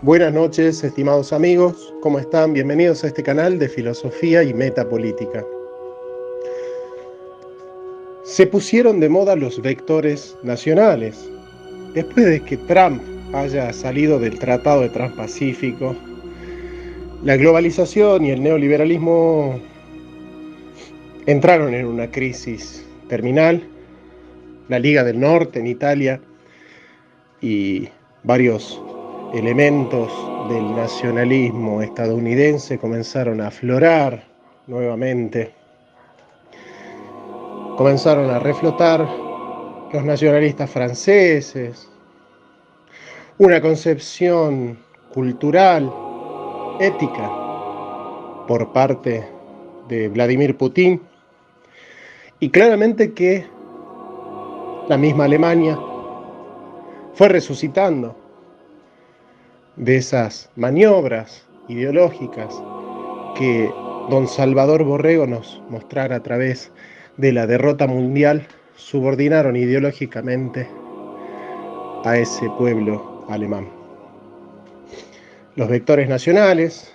Buenas noches, estimados amigos, ¿cómo están? Bienvenidos a este canal de filosofía y metapolítica. Se pusieron de moda los vectores nacionales. Después de que Trump haya salido del Tratado de Transpacífico, la globalización y el neoliberalismo entraron en una crisis terminal. La Liga del Norte en Italia y varios elementos del nacionalismo estadounidense comenzaron a aflorar nuevamente. Comenzaron a reflotar los nacionalistas franceses, una concepción cultural, ética, por parte de Vladimir Putin, y claramente que la misma Alemania fue resucitando de esas maniobras ideológicas que don Salvador Borrego nos mostrara a través de la derrota mundial, subordinaron ideológicamente a ese pueblo alemán. Los vectores nacionales,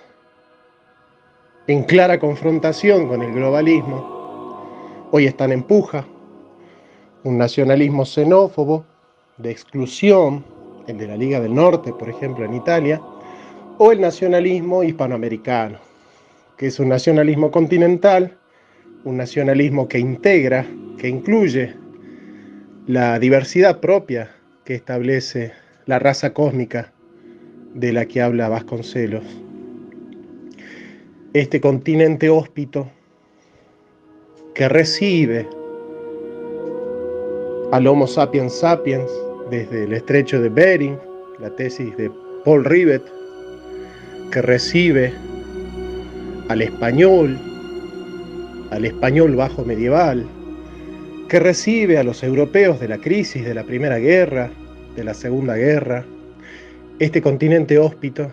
en clara confrontación con el globalismo, hoy están en puja. Un nacionalismo xenófobo, de exclusión, el de la Liga del Norte, por ejemplo, en Italia, o el nacionalismo hispanoamericano, que es un nacionalismo continental, un nacionalismo que integra, que incluye la diversidad propia que establece la raza cósmica de la que habla Vasconcelos. Este continente hóspito que recibe al Homo sapiens sapiens desde el estrecho de Bering, la tesis de Paul Rivet, que recibe al español bajo medieval, que recibe a los europeos de la crisis de la Primera Guerra, de la Segunda Guerra. Este continente hóspito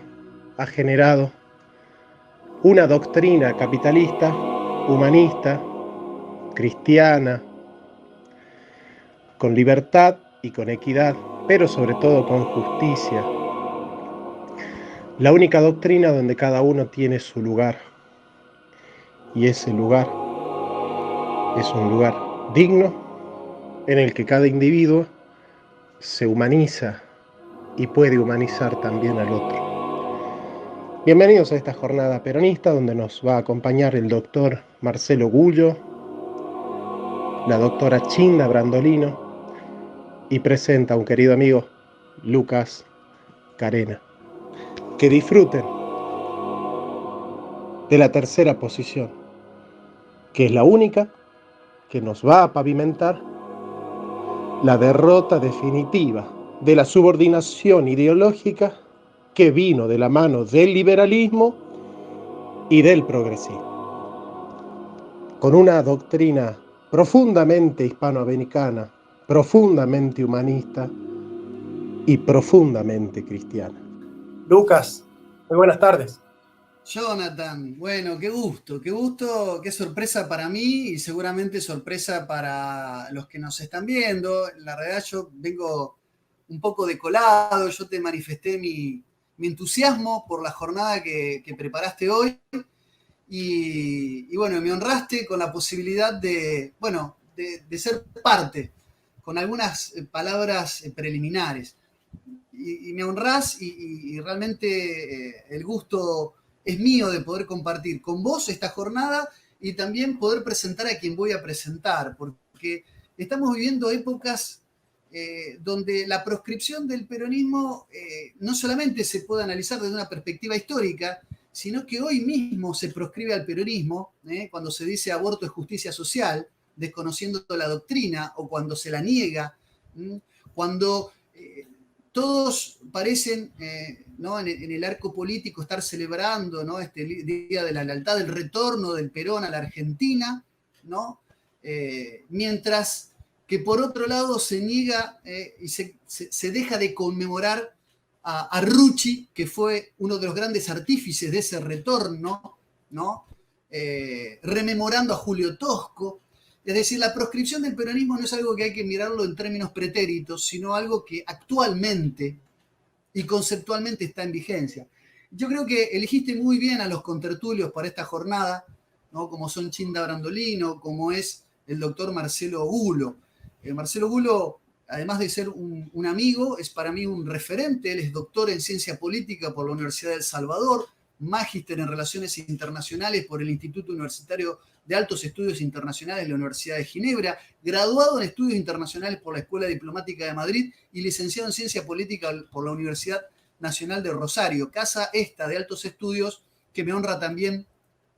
ha generado una doctrina capitalista, humanista, cristiana, con libertad y con equidad, pero sobre todo con justicia. La única doctrina donde cada uno tiene su lugar, y ese lugar es un lugar digno en el que cada individuo se humaniza y puede humanizar también al otro. Bienvenidos a esta jornada peronista donde nos va a acompañar el doctor Marcelo Gullo, la doctora Chinda Brandolino y presenta a un querido amigo, Lucas Carena. Que disfruten de la tercera posición, que es la única que nos va a pavimentar la derrota definitiva de la subordinación ideológica que vino de la mano del liberalismo y del progresismo. Con una doctrina profundamente hispanoamericana, profundamente humanista y profundamente cristiana. Lucas, muy buenas tardes. Jonathan, bueno, qué gusto, qué sorpresa para mí y seguramente sorpresa para los que nos están viendo. La realidad yo vengo un poco decolado, yo te manifesté mi entusiasmo por la jornada que preparaste hoy y bueno, me honraste con la posibilidad de ser parte, con algunas palabras preliminares. Y me honrás y realmente el gusto es mío de poder compartir con vos esta jornada y también poder presentar a quien voy a presentar, porque estamos viviendo épocas donde la proscripción del peronismo no solamente se puede analizar desde una perspectiva histórica, sino que hoy mismo se proscribe al peronismo, cuando se dice aborto es justicia social, desconociendo la doctrina, o cuando se la niega, cuando todos parecen, ¿no? en el arco político estar celebrando, ¿no? este Día de la Lealtad, el retorno del Perón a la Argentina, ¿no? Mientras que por otro lado se niega y se deja de conmemorar a Rucci, que fue uno de los grandes artífices de ese retorno, ¿no? Rememorando a Julio Tosco. Es decir, la proscripción del peronismo no es algo que hay que mirarlo en términos pretéritos, sino algo que actualmente y conceptualmente está en vigencia. Yo creo que elegiste muy bien a los contertulios para esta jornada, ¿no? Como son Chinda Brandolino, como es el doctor Marcelo Gulo. Marcelo Gulo, además de ser un amigo, es para mí un referente. Él es doctor en ciencia política por la Universidad de El Salvador, magíster en relaciones internacionales por el Instituto Universitario de Altos Estudios Internacionales de la Universidad de Ginebra, graduado en estudios internacionales por la Escuela Diplomática de Madrid y licenciado en ciencia política por la Universidad Nacional de Rosario, casa esta de altos estudios que me honra también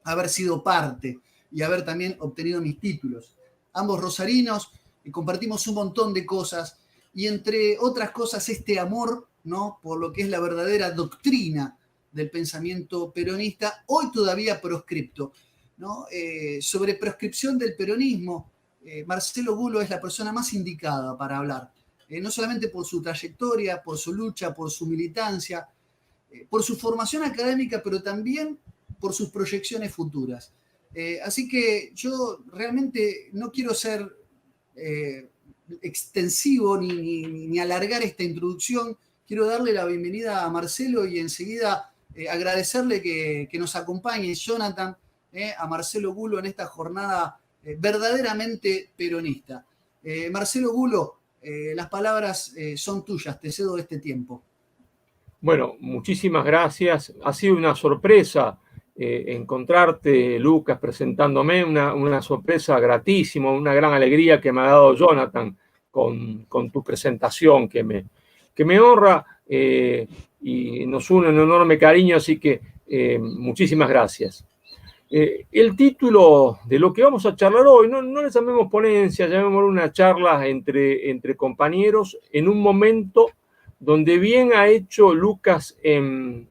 haber sido parte y haber también obtenido mis títulos. Ambos rosarinos, compartimos un montón de cosas y entre otras cosas este amor, ¿no?, por lo que es la verdadera doctrina del pensamiento peronista, hoy todavía proscripto, ¿no? Sobre proscripción del peronismo, Marcelo Gulo es la persona más indicada para hablar, no solamente por su trayectoria, por su lucha, por su militancia, por su formación académica, pero también por sus proyecciones futuras. Así que yo realmente no quiero ser extensivo ni alargar esta introducción. Quiero darle la bienvenida a Marcelo y enseguida agradecerle que nos acompañe Jonathan, a Marcelo Gulo en esta jornada verdaderamente peronista. Marcelo Gulo, las palabras son tuyas, te cedo este tiempo. Bueno, muchísimas gracias. Ha sido una sorpresa encontrarte, Lucas, presentándome, una sorpresa gratísima, una gran alegría que me ha dado Jonathan con tu presentación, que me honra y nos une un enorme cariño, así que muchísimas gracias. El título de lo que vamos a charlar hoy, no le llamemos ponencia, llamémoslo una charla entre compañeros en un momento donde bien ha hecho Lucas en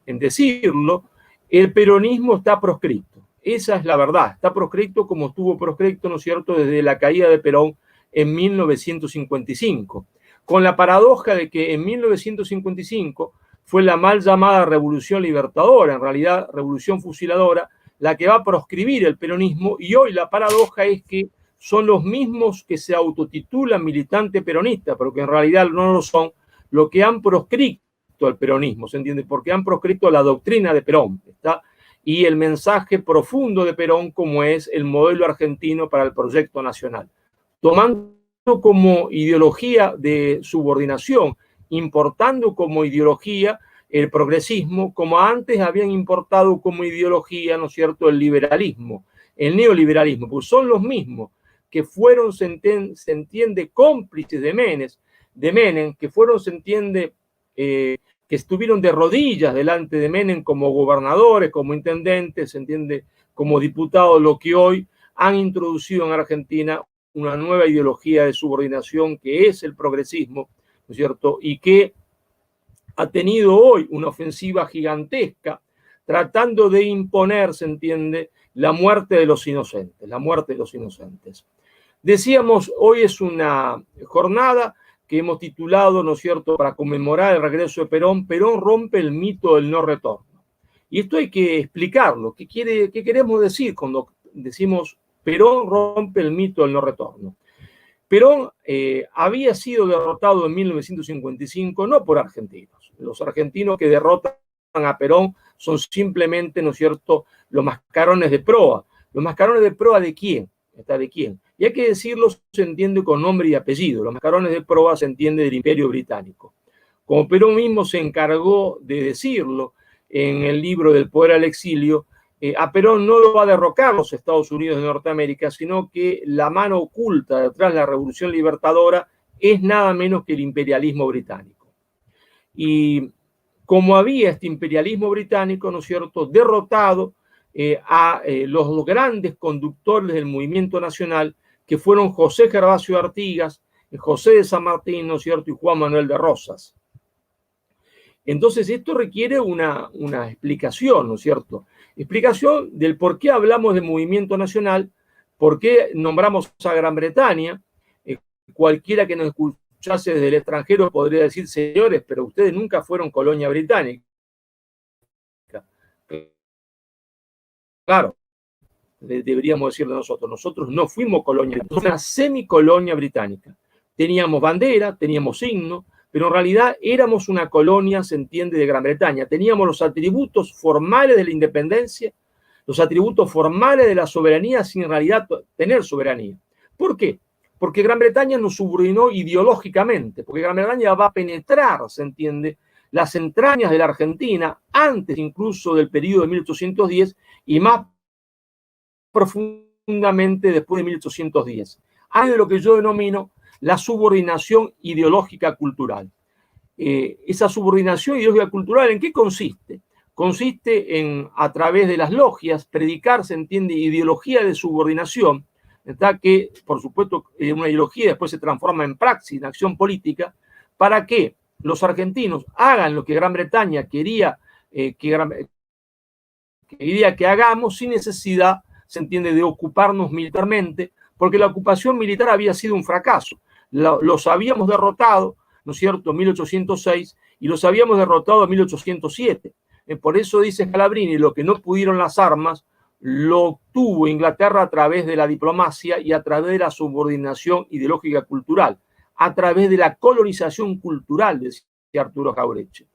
decirlo, el peronismo está proscripto. Esa es la verdad, está proscripto como estuvo proscripto, ¿no es cierto?, desde la caída de Perón en 1955, con la paradoja de que en 1955 fue la mal llamada Revolución Libertadora, en realidad Revolución Fusiladora, la que va a proscribir el peronismo, y hoy la paradoja es que son los mismos que se autotitulan militante peronista, pero que en realidad no lo son, lo que han proscrito el peronismo, ¿se entiende? Porque han proscrito la doctrina de Perón, ¿está? Y el mensaje profundo de Perón, como es el modelo argentino para el proyecto nacional, tomando como ideología de subordinación, importando como ideología el progresismo, como antes habían importado como ideología, ¿no es cierto?, el liberalismo, el neoliberalismo, pues son los mismos que fueron, se entiende, cómplices de Menem, que fueron, se entiende, que estuvieron de rodillas delante de Menem como gobernadores, como intendentes, se entiende, como diputados, lo que hoy han introducido en Argentina una nueva ideología de subordinación que es el progresismo, ¿no es cierto?, y que ha tenido hoy una ofensiva gigantesca tratando de imponer, se entiende, la muerte de los inocentes, la muerte de los inocentes. Decíamos, hoy es una jornada que hemos titulado, ¿no es cierto?, para conmemorar el regreso de Perón, Perón rompe el mito del no retorno. Y esto hay que explicarlo. ¿Qué queremos decir cuando decimos Perón rompe el mito del no retorno? Perón había sido derrotado en 1955 no por argentinos. Los argentinos que derrotan a Perón son simplemente, ¿no es cierto?, los mascarones de proa. ¿Los mascarones de proa de quién? ¿De quién? Y hay que decirlo, se entiende con nombre y apellido. Los mascarones de proa se entiende del Imperio Británico. Como Perón mismo se encargó de decirlo en el libro del Poder al Exilio, a Perón no lo va a derrocar los Estados Unidos de Norteamérica, sino que la mano oculta detrás de la Revolución Libertadora es nada menos que el imperialismo británico. Y como había este imperialismo británico, ¿no es cierto?, derrotado a los grandes conductores del movimiento nacional, que fueron José Gervasio Artigas, José de San Martín, ¿no es cierto?, y Juan Manuel de Rosas. Entonces, esto requiere una explicación, ¿no es cierto? Explicación del por qué hablamos de movimiento nacional, por qué nombramos a Gran Bretaña. Cualquiera que nos escuchase desde el extranjero podría decir, señores, pero ustedes nunca fueron colonia británica. Claro, deberíamos decirlo nosotros no fuimos colonia, somos una semicolonia británica. Teníamos bandera, teníamos signo, pero en realidad éramos una colonia, se entiende, de Gran Bretaña. Teníamos los atributos formales de la independencia, los atributos formales de la soberanía sin en realidad tener soberanía. ¿Por qué? Porque Gran Bretaña nos subordinó ideológicamente, porque Gran Bretaña va a penetrar, se entiende, las entrañas de la Argentina antes incluso del periodo de 1810 y más profundamente después de 1810. Hay de lo que yo denomino la subordinación ideológica cultural. Esa subordinación ideológica cultural, ¿en qué consiste? Consiste en, a través de las logias, predicar, se entiende, ideología de subordinación, ¿está? Que, por supuesto, una ideología después se transforma en praxis, en acción política, para que los argentinos hagan lo que Gran Bretaña quería que hagamos sin necesidad, se entiende, de ocuparnos militarmente, porque la ocupación militar había sido un fracaso. Los habíamos derrotado, ¿no es cierto?, en 1806 y los habíamos derrotado en 1807. Por eso dice Scalabrini, lo que no pudieron las armas lo obtuvo Inglaterra a través de la diplomacia y a través de la subordinación ideológica cultural, a través de la colonización cultural, decía Arturo Jauretche.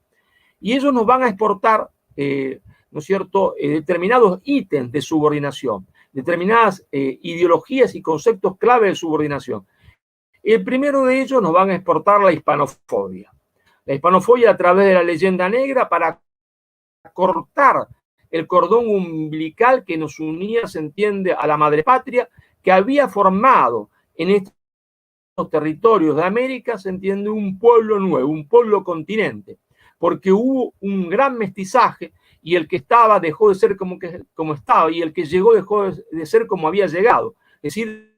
Y ellos nos van a exportar, ¿no es cierto?, determinados ítems de subordinación, determinadas ideologías y conceptos clave de subordinación. El primero de ellos nos van a exportar la hispanofobia. La hispanofobia a través de la leyenda negra para cortar el cordón umbilical que nos unía, se entiende, a la madre patria, que había formado en estos territorios de América, se entiende, un pueblo nuevo, un pueblo continente, porque hubo un gran mestizaje y el que estaba dejó de ser como estaba y el que llegó dejó de ser como había llegado. Es decir,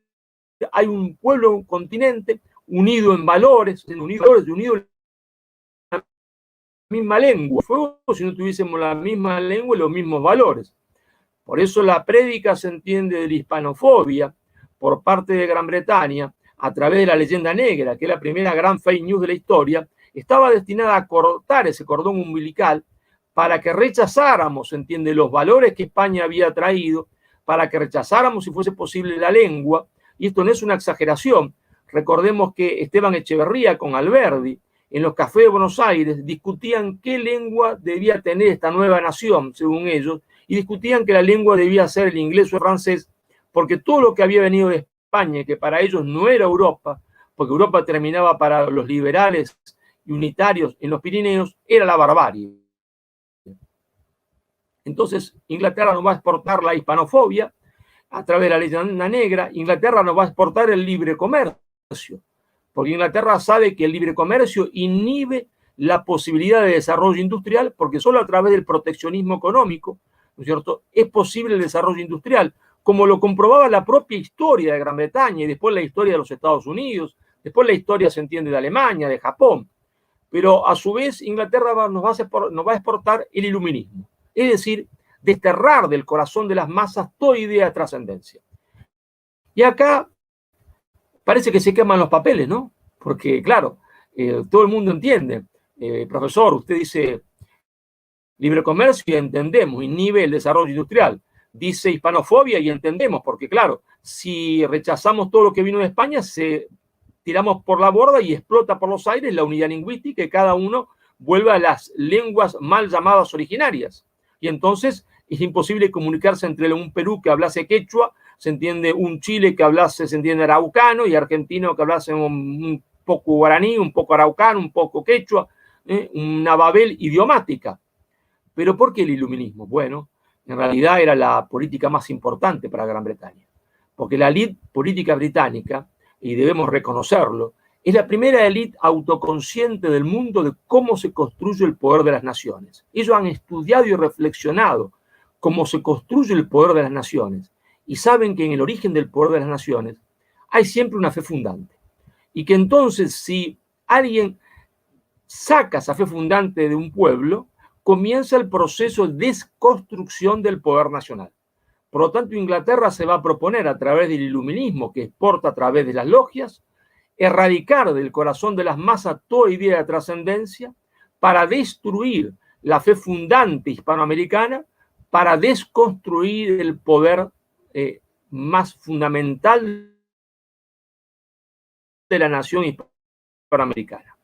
hay un pueblo, un continente unido en valores, unido en la misma lengua. Si no tuviésemos la misma lengua y los mismos valores. Por eso la prédica, se entiende, de la hispanofobia por parte de Gran Bretaña a través de la leyenda negra, que es la primera gran fake news de la historia, estaba destinada a cortar ese cordón umbilical para que rechazáramos, se entiende, los valores que España había traído, para que rechazáramos, si fuese posible, la lengua. Y esto no es una exageración. Recordemos que Esteban Echeverría con Alberdi, en los cafés de Buenos Aires, discutían qué lengua debía tener esta nueva nación, según ellos, y discutían que la lengua debía ser el inglés o el francés, porque todo lo que había venido de España, que para ellos no era Europa, porque Europa terminaba para los liberales y unitarios en los Pirineos, era la barbarie. Entonces, Inglaterra nos va a exportar la hispanofobia a través de la leyenda negra. Inglaterra nos va a exportar el libre comercio, porque Inglaterra sabe que el libre comercio inhibe la posibilidad de desarrollo industrial, porque solo a través del proteccionismo económico, ¿no es cierto?, es posible el desarrollo industrial, como lo comprobaba la propia historia de Gran Bretaña y después la historia de los Estados Unidos, después la historia, se entiende, de Alemania, de Japón. Pero a su vez Inglaterra nos va a exportar el iluminismo, es decir, desterrar del corazón de las masas toda idea de trascendencia. Y acá parece que se queman los papeles, ¿no? Porque, claro, todo el mundo entiende. Profesor, usted dice libre comercio y entendemos, inhibe el desarrollo industrial. Dice hispanofobia y entendemos, porque, claro, si rechazamos todo lo que vino de España, tiramos por la borda y explota por los aires la unidad lingüística y cada uno vuelve a las lenguas mal llamadas originarias. Y entonces es imposible comunicarse entre un Perú que hablase quechua, se entiende, un Chile que hablase, se entiende, araucano, y argentino que hablase un poco guaraní, un poco araucano, un poco quechua, una babel idiomática. ¿Pero por qué el iluminismo? Bueno, en realidad era la política más importante para Gran Bretaña, porque la élite política británica, y debemos reconocerlo, es la primera élite autoconsciente del mundo de cómo se construye el poder de las naciones. Ellos han estudiado y reflexionado cómo se construye el poder de las naciones y saben que en el origen del poder de las naciones hay siempre una fe fundante. Y que entonces si alguien saca esa fe fundante de un pueblo, comienza el proceso de desconstrucción del poder nacional. Por lo tanto, Inglaterra se va a proponer a través del iluminismo que exporta a través de las logias, erradicar del corazón de las masas toda idea de trascendencia para destruir la fe fundante hispanoamericana, para desconstruir el poder más fundamental de la nación hispanoamericana.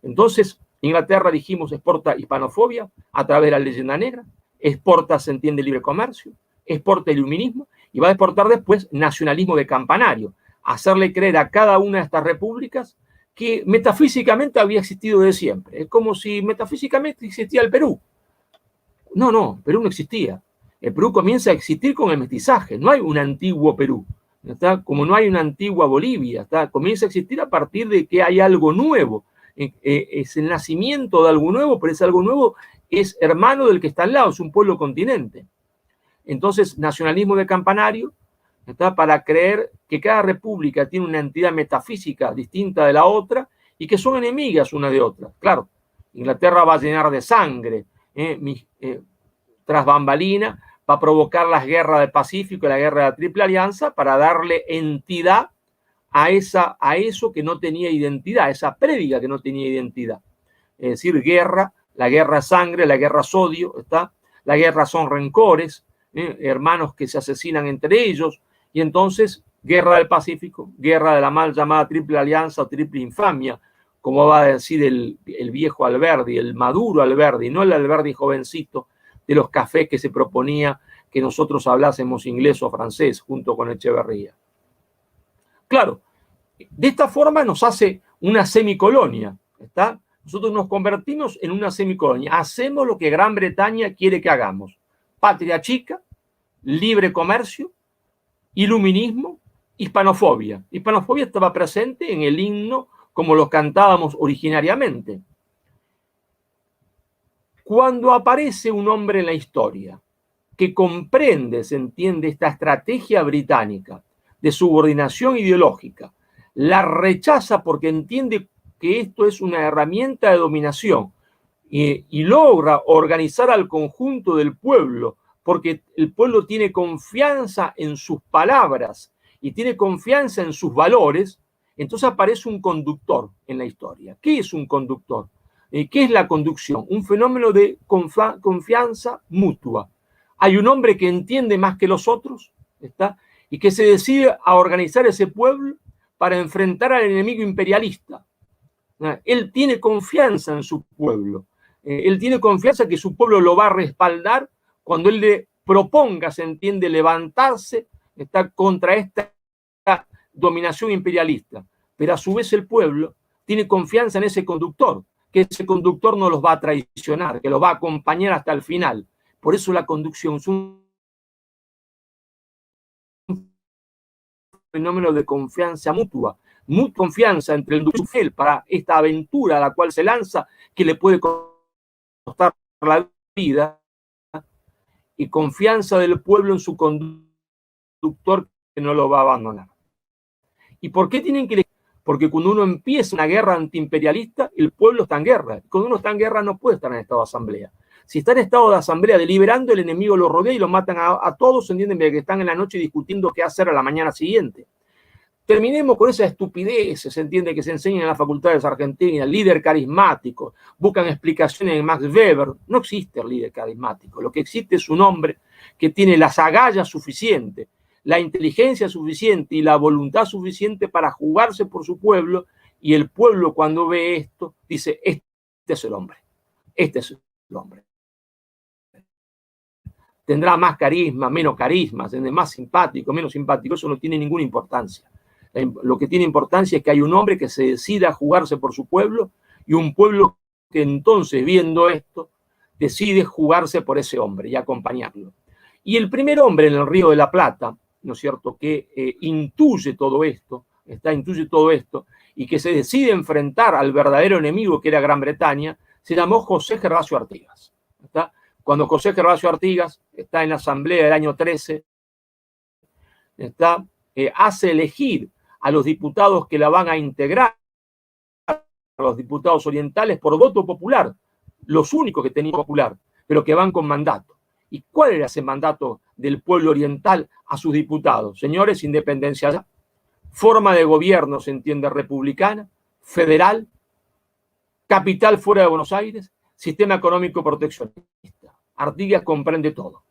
Entonces, Inglaterra, dijimos, exporta hispanofobia a través de la leyenda negra, exporta, se entiende, libre comercio, exporta iluminismo y va a exportar después nacionalismo de campanario, hacerle creer a cada una de estas repúblicas que metafísicamente había existido de siempre. Es como si metafísicamente existía el Perú. No, Perú no existía. El Perú comienza a existir con el mestizaje. No hay un antiguo Perú, ¿está? Como no hay una antigua Bolivia. ¿Está? Comienza a existir a partir de que hay algo nuevo. Es el nacimiento de algo nuevo, pero ese algo nuevo es hermano del que está al lado, es un pueblo continente. Entonces, nacionalismo de campanario, ¿está? Para creer que cada república tiene una entidad metafísica distinta de la otra y que son enemigas una de otra. Claro, Inglaterra va a llenar de sangre, tras bambalina, va a provocar las guerras del Pacífico y la guerra de la Triple Alianza para darle entidad a eso que no tenía identidad, esa prédica que no tenía identidad. Es decir, guerra, la guerra es sangre, la guerra es odio, ¿está? La guerra son rencores, hermanos que se asesinan entre ellos, y entonces guerra del Pacífico, guerra de la mal llamada Triple Alianza o Triple Infamia, como va a decir el viejo Alberdi, el maduro Alberdi, no el Alberdi jovencito de los cafés que se proponía que nosotros hablásemos inglés o francés junto con Echeverría. Claro, de esta forma nos hace una semicolonia, ¿está? Nosotros nos convertimos en una semicolonia. Hacemos lo que Gran Bretaña quiere que hagamos. Patria chica, libre comercio, iluminismo, hispanofobia. Hispanofobia estaba presente en el himno como lo cantábamos originariamente. Cuando aparece un hombre en la historia que comprende, se entiende, esta estrategia británica de subordinación ideológica, la rechaza porque entiende que esto es una herramienta de dominación y logra organizar al conjunto del pueblo porque el pueblo tiene confianza en sus palabras y tiene confianza en sus valores, entonces aparece un conductor en la historia. ¿Qué es un conductor? ¿Qué es la conducción? Un fenómeno de confianza mutua. Hay un hombre que entiende más que los otros, ¿está? Y que se decide a organizar ese pueblo para enfrentar al enemigo imperialista. Él tiene confianza en su pueblo. Él tiene confianza que su pueblo lo va a respaldar cuando él le proponga, se entiende, levantarse, está contra esta dominación imperialista. Pero a su vez el pueblo tiene confianza en ese conductor, que ese conductor no los va a traicionar, que los va a acompañar hasta el final. Por eso la conducción es un fenómeno de confianza mutua, confianza entre el duque para esta aventura a la cual se lanza, que le puede costar la vida, y confianza del pueblo en su conductor que no lo va a abandonar. ¿Y por qué tienen que elegir? Porque cuando uno empieza una guerra antiimperialista, el pueblo está en guerra. Cuando uno está en guerra no puede estar en estado de asamblea. Si está en estado de asamblea deliberando, el enemigo lo rodea y lo matan a todos, entienden, que están en la noche discutiendo qué hacer a la mañana siguiente. Terminemos con esa estupidez, se entiende, que se enseña en las facultades argentinas, líder carismático, buscan explicaciones en Max Weber. No existe el líder carismático, lo que existe es un hombre que tiene las agallas suficientes, la inteligencia suficiente y la voluntad suficiente para jugarse por su pueblo, y el pueblo cuando ve esto dice, este es el hombre, este es el hombre. Tendrá más carisma, menos carisma, más simpático, menos simpático, eso no tiene ninguna importancia. Lo que tiene importancia es que hay un hombre que se decida a jugarse por su pueblo y un pueblo que entonces, viendo esto, decide jugarse por ese hombre y acompañarlo. Y el primer hombre en el Río de la Plata, ¿no es cierto?, que intuye todo esto y que se decide enfrentar al verdadero enemigo que era Gran Bretaña, se llamó José Gervasio Artigas. ¿Está? Cuando José Gervasio Artigas está en la asamblea del año 13, hace elegir a los diputados que la van a integrar, a los diputados orientales, por voto popular, los únicos que tenían popular, pero que van con mandato. ¿Y cuál era ese mandato del pueblo oriental a sus diputados? Señores, independencia, forma de gobierno, se entiende, republicana, federal, capital fuera de Buenos Aires, sistema económico proteccionista. Artigas comprende todo.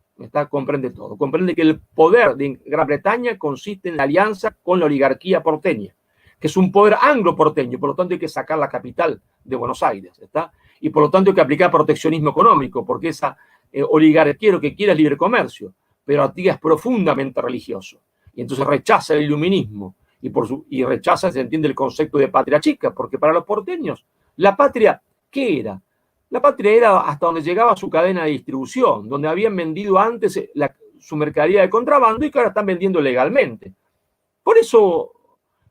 Comprende todo. Comprende que el poder de Gran Bretaña consiste en la alianza con la oligarquía porteña, que es un poder anglo-porteño, por lo tanto hay que sacar la capital de Buenos Aires, ¿está? Y por lo tanto hay que aplicar proteccionismo económico, porque esa oligarquía lo que quiere es libre comercio, pero Artigas es profundamente religioso, y entonces rechaza el iluminismo, y rechaza, se entiende, el concepto de patria chica, porque para los porteños, la patria, ¿qué era? La patria era hasta donde llegaba su cadena de distribución, donde habían vendido antes su mercadería de contrabando y que ahora están vendiendo legalmente. Por eso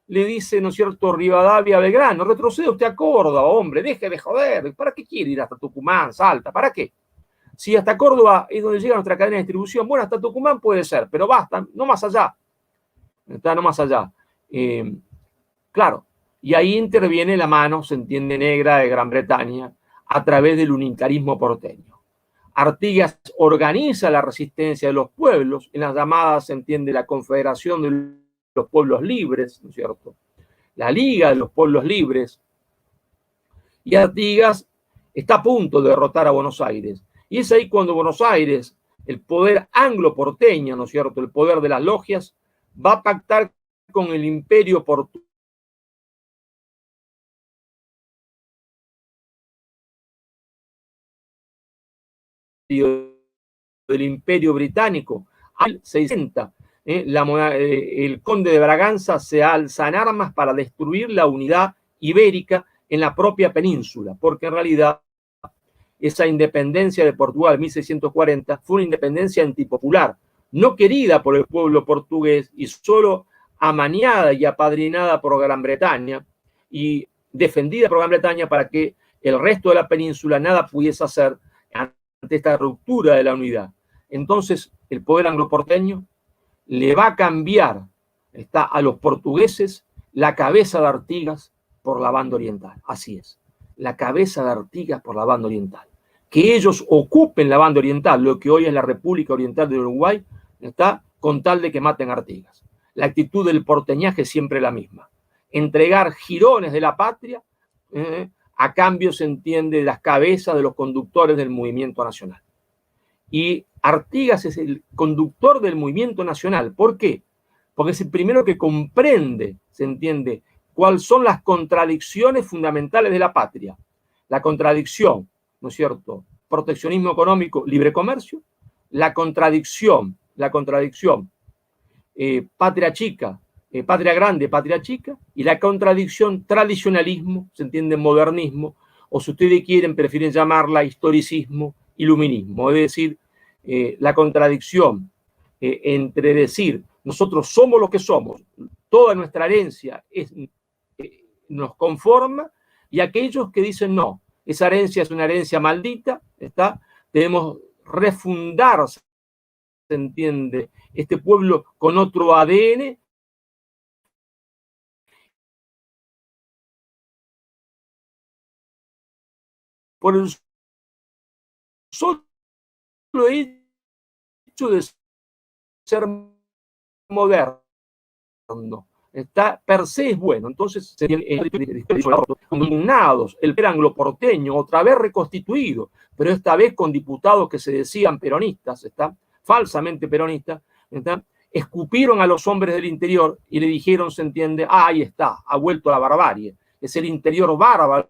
le dice, ¿no es cierto?, Rivadavia a Belgrano, retrocede usted a Córdoba, hombre, deje de joder, ¿para qué quiere ir hasta Tucumán, Salta? ¿Para qué? Si hasta Córdoba es donde llega nuestra cadena de distribución, bueno, hasta Tucumán puede ser, pero basta, no más allá. Está no más allá. Claro, y ahí interviene la mano, se entiende, negra de Gran Bretaña a través del unitarismo porteño. Artigas organiza la resistencia de los pueblos en las llamadas, se entiende, la Confederación de los Pueblos Libres, ¿no es cierto? La Liga de los Pueblos Libres. Y Artigas está a punto de derrotar a Buenos Aires. Y es ahí cuando Buenos Aires, el poder anglo-porteño, ¿no es cierto?, el poder de las logias, va a pactar con el imperio portugués del imperio británico al 60. El conde de Braganza se alza en armas para destruir la unidad ibérica en la propia península, porque en realidad esa independencia de Portugal en 1640 fue una independencia antipopular, no querida por el pueblo portugués y solo amañada y apadrinada por Gran Bretaña y defendida por Gran Bretaña para que el resto de la península nada pudiese hacer ante esta ruptura de la unidad. Entonces, el poder angloporteño le va a cambiar a los portugueses la cabeza de Artigas por la banda oriental. Así es, la cabeza de Artigas por la banda oriental. Que ellos ocupen la banda oriental, lo que hoy es la República Oriental del Uruguay, está con tal de que maten a Artigas. La actitud del porteñaje es siempre la misma. Entregar jirones de la patria a cambio, se entiende, de las cabezas de los conductores del movimiento nacional. Y Artigas es el conductor del movimiento nacional. ¿Por qué? Porque es el primero que comprende, se entiende, cuáles son las contradicciones fundamentales de la patria. La contradicción, ¿no es cierto?, proteccionismo económico, libre comercio, la contradicción, patria chica, patria grande, patria chica, y la contradicción tradicionalismo, se entiende, modernismo, o si ustedes quieren, prefieren llamarla historicismo, iluminismo, es decir, la contradicción entre decir, nosotros somos lo que somos, toda nuestra herencia nos conforma, y aquellos que dicen no, esa herencia es una herencia maldita, debemos refundar, se entiende, este pueblo con otro ADN, por el solo hecho de ser moderno, per se es bueno. Entonces, indignados, el anglo-porteño, otra vez reconstituido, pero esta vez con diputados que se decían peronistas, falsamente peronistas, escupieron a los hombres del interior y le dijeron, se entiende, ahí está, ha vuelto la barbarie, es el interior bárbaro,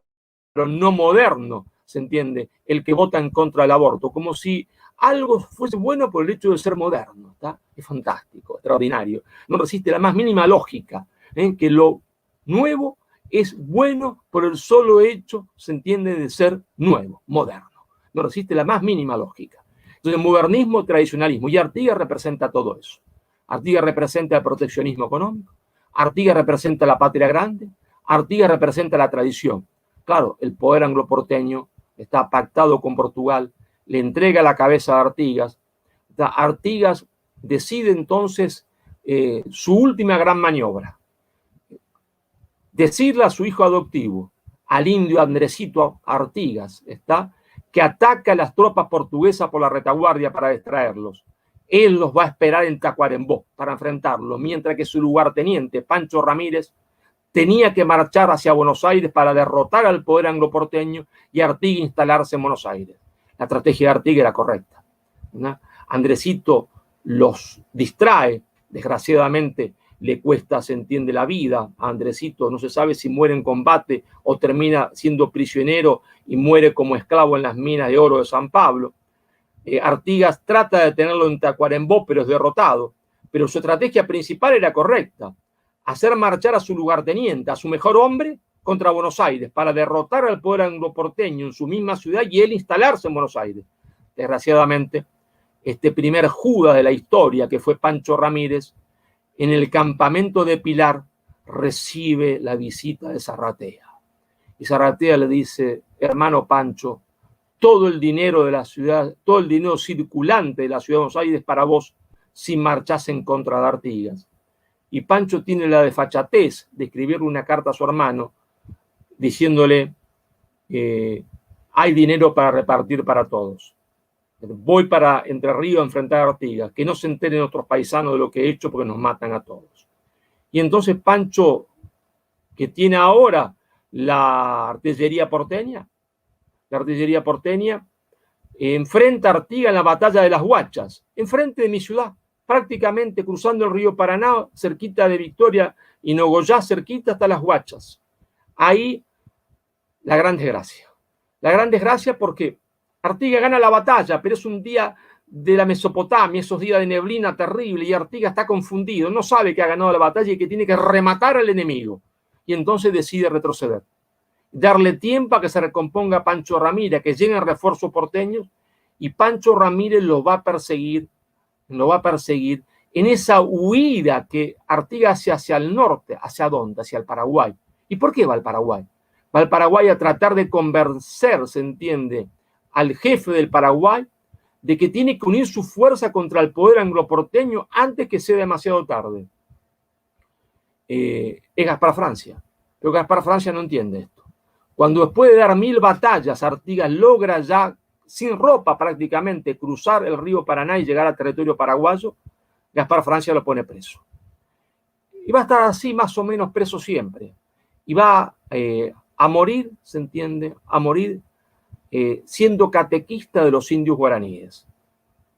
no moderno, se entiende, el que vota en contra del aborto, como si algo fuese bueno por el hecho de ser moderno. Es fantástico, extraordinario. No resiste la más mínima lógica, que lo nuevo es bueno por el solo hecho, se entiende, de ser nuevo, moderno. No resiste la más mínima lógica. Entonces, modernismo, tradicionalismo. Y Artigas representa todo eso. Artigas representa el proteccionismo económico. Artigas representa la patria grande. Artigas representa la tradición. Claro, el poder angloporteño está pactado con Portugal, le entrega la cabeza a Artigas. Artigas decide entonces su última gran maniobra. Decirle a su hijo adoptivo, al indio Andresito Artigas, que ataca a las tropas portuguesas por la retaguardia para distraerlos. Él los va a esperar en Tacuarembó para enfrentarlo, mientras que su lugarteniente, Pancho Ramírez, tenía que marchar hacia Buenos Aires para derrotar al poder angloporteño y Artigas instalarse en Buenos Aires. La estrategia de Artigas era correcta, ¿no? Andresito los distrae, desgraciadamente le cuesta, se entiende, la vida a Andresito. No se sabe si muere en combate o termina siendo prisionero y muere como esclavo en las minas de oro de San Pablo. Artigas trata de tenerlo en Tacuarembó, pero es derrotado. Pero su estrategia principal era correcta: hacer marchar a su lugarteniente, a su mejor hombre, contra Buenos Aires, para derrotar al poder angloporteño en su misma ciudad y él instalarse en Buenos Aires. Desgraciadamente, este primer Judas de la historia, que fue Pancho Ramírez, en el campamento de Pilar, recibe la visita de Zarratea. Y Zarratea le dice: hermano Pancho, todo el dinero de la ciudad, todo el dinero circulante de la ciudad de Buenos Aires para vos si marchás en contra de Artigas. Y Pancho tiene la desfachatez de escribirle una carta a su hermano diciéndole: hay dinero para repartir para todos. Voy para Entre Ríos a enfrentar a Artigas, que no se enteren otros paisanos de lo que he hecho porque nos matan a todos. Y entonces Pancho, que tiene ahora la artillería porteña, enfrenta a Artigas en la batalla de las Huachas, enfrente de mi ciudad, prácticamente cruzando el río Paraná, cerquita de Victoria y Nogoyá, cerquita hasta las Huachas. Ahí la gran desgracia. La gran desgracia porque Artigas gana la batalla, pero es un día de la Mesopotamia, esos días de neblina terrible, y Artigas está confundido, no sabe que ha ganado la batalla y que tiene que rematar al enemigo. Y entonces decide retroceder, darle tiempo a que se recomponga Pancho Ramírez, que lleguen refuerzos porteños, y Pancho Ramírez lo va a perseguir en esa huida que Artigas hace hacia el norte. ¿Hacia dónde? Hacia el Paraguay. ¿Y por qué va al Paraguay? Va al Paraguay a tratar de convencer, se entiende, al jefe del Paraguay de que tiene que unir su fuerza contra el poder angloporteño antes que sea demasiado tarde. Es Gaspar Francia. Pero Gaspar Francia no entiende esto. Cuando después de dar 1000 batallas, Artigas logra ya, sin ropa prácticamente, cruzar el río Paraná y llegar al territorio paraguayo, Gaspar Francia lo pone preso. Y va a estar así más o menos preso siempre. Y va a morir, se entiende, a morir siendo catequista de los indios guaraníes.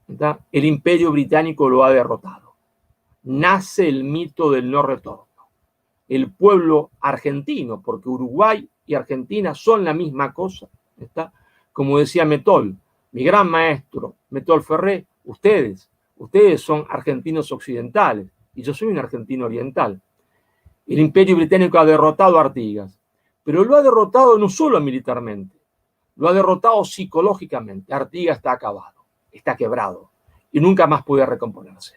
¿Verdad? El Imperio Británico lo ha derrotado. Nace el mito del no retorno. El pueblo argentino, porque Uruguay y Argentina son la misma cosa, ¿está? Como decía Metol, mi gran maestro, Metol Ferré, ustedes son argentinos occidentales y yo soy un argentino oriental. El Imperio Británico ha derrotado a Artigas, pero lo ha derrotado no solo militarmente, lo ha derrotado psicológicamente. Artigas está acabado, está quebrado y nunca más puede recomponerse.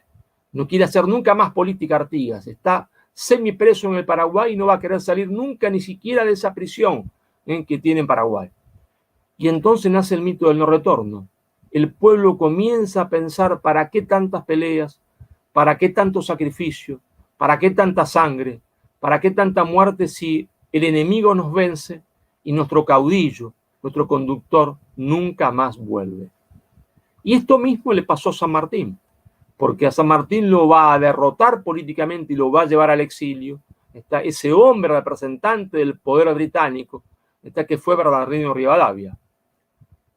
No quiere hacer nunca más política Artigas, está semipreso en el Paraguay y no va a querer salir nunca ni siquiera de esa prisión que tiene en Paraguay. Y entonces nace el mito del no retorno. El pueblo comienza a pensar: ¿para qué tantas peleas? ¿Para qué tanto sacrificio? ¿Para qué tanta sangre? ¿Para qué tanta muerte si el enemigo nos vence y nuestro caudillo, nuestro conductor, nunca más vuelve? Y esto mismo le pasó a San Martín, porque a San Martín lo va a derrotar políticamente y lo va a llevar al exilio. Está ese hombre representante del poder británico, está, que fue Bernardino Rivadavia.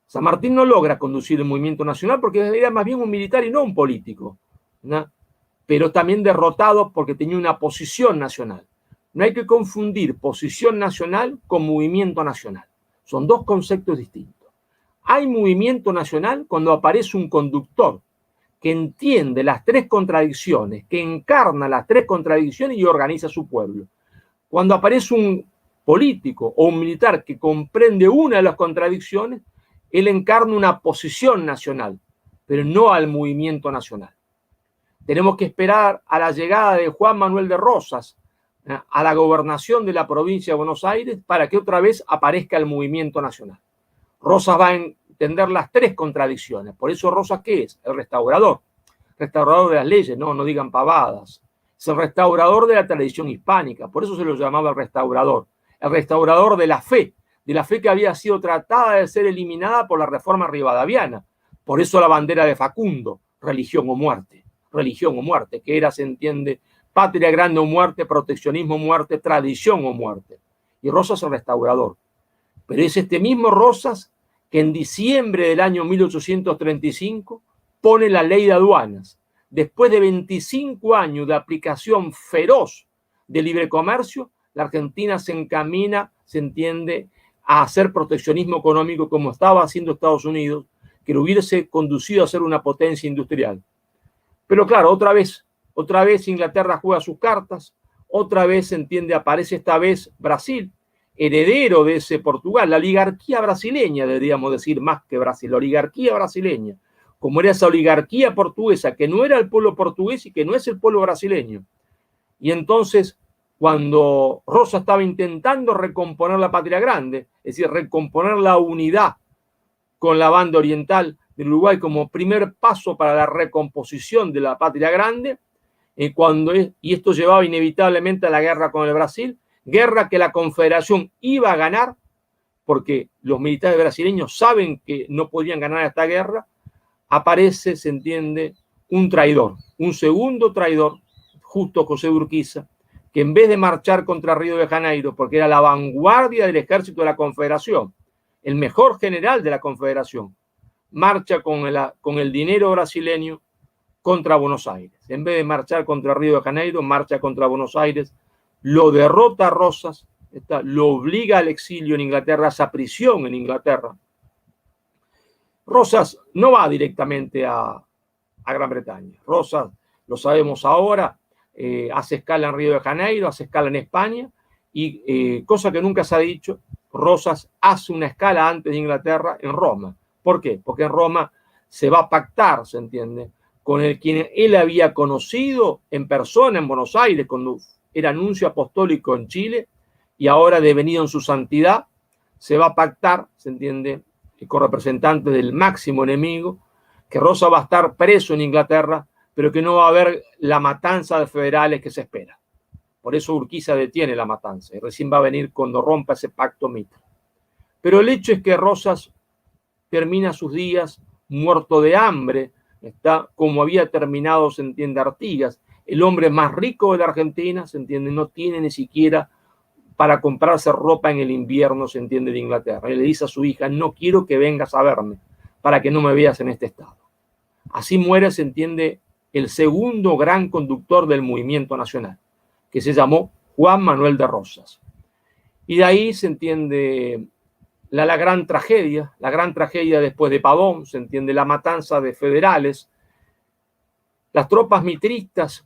San Martín no logra conducir el movimiento nacional porque era más bien un militar y no un político, ¿no? Pero también derrotado porque tenía una posición nacional. No hay que confundir posición nacional con movimiento nacional. Son dos conceptos distintos. Hay movimiento nacional cuando aparece un conductor que entiende las tres contradicciones, que encarna las tres contradicciones y organiza a su pueblo. Cuando aparece un político o un militar que comprende una de las contradicciones, él encarna una posición nacional, pero no al movimiento nacional. Tenemos que esperar a la llegada de Juan Manuel de Rosas a la gobernación de la provincia de Buenos Aires para que otra vez aparezca el movimiento nacional. Rosas va a entender las tres contradicciones. Por eso Rosas, ¿qué es? El restaurador. Restaurador de las leyes, no digan pavadas. Es el restaurador de la tradición hispánica. Por eso se lo llamaba el restaurador. El restaurador de la fe que había sido tratada de ser eliminada por la reforma rivadaviana. Por eso la bandera de Facundo, religión o muerte, que era, se entiende, patria grande o muerte, proteccionismo o muerte, tradición o muerte. Y Rosas es el restaurador. Pero es este mismo Rosas que en diciembre del año 1835 pone la ley de aduanas, después de 25 años de aplicación feroz de libre comercio, la Argentina se encamina, se entiende, a hacer proteccionismo económico como estaba haciendo Estados Unidos, que lo hubiese conducido a ser una potencia industrial. Pero claro, otra vez Inglaterra juega sus cartas, otra vez, se entiende, aparece esta vez Brasil, heredero de ese Portugal, la oligarquía brasileña, deberíamos decir más que Brasil, la oligarquía brasileña, como era esa oligarquía portuguesa, que no era el pueblo portugués y que no es el pueblo brasileño. Y entonces, cuando Rosa estaba intentando recomponer la patria grande, es decir, recomponer la unidad con la banda oriental del Uruguay como primer paso para la recomposición de la patria grande, y esto llevaba inevitablemente a la guerra con el Brasil, guerra que la Confederación iba a ganar, porque los militares brasileños saben que no podían ganar esta guerra, aparece, se entiende, un traidor, un segundo traidor, Justo José de Urquiza, que en vez de marchar contra Río de Janeiro, porque era la vanguardia del ejército de la Confederación, el mejor general de la Confederación, marcha con el dinero brasileño contra Buenos Aires. En vez de marchar contra Río de Janeiro, marcha contra Buenos Aires, lo derrota a Rosas, lo obliga al exilio en Inglaterra, a esa prisión en Inglaterra. Rosas no va directamente a Gran Bretaña. Rosas, lo sabemos ahora, hace escala en Río de Janeiro, hace escala en España, y cosa que nunca se ha dicho, Rosas hace una escala antes de Inglaterra en Roma. ¿Por qué? Porque en Roma se va a pactar, se entiende, con quien él había conocido en persona en Buenos Aires cuando era nuncio apostólico en Chile y ahora devenido en su santidad, se va a pactar, se entiende, con representantes del máximo enemigo, que Rosa va a estar preso en Inglaterra, pero que no va a haber la matanza de federales que se espera. Por eso Urquiza detiene la matanza y recién va a venir cuando rompa ese pacto Mitre. Pero el hecho es que Rosas termina sus días muerto de hambre, como había terminado, se entiende, Artigas, el hombre más rico de la Argentina, se entiende, no tiene ni siquiera para comprarse ropa en el invierno, se entiende, de Inglaterra. Y le dice a su hija, no quiero que vengas a verme para que no me veas en este estado. Así muere, se entiende, el segundo gran conductor del movimiento nacional, que se llamó Juan Manuel de Rosas. Y de ahí se entiende la gran tragedia después de Pavón, se entiende, la matanza de federales. Las tropas mitristas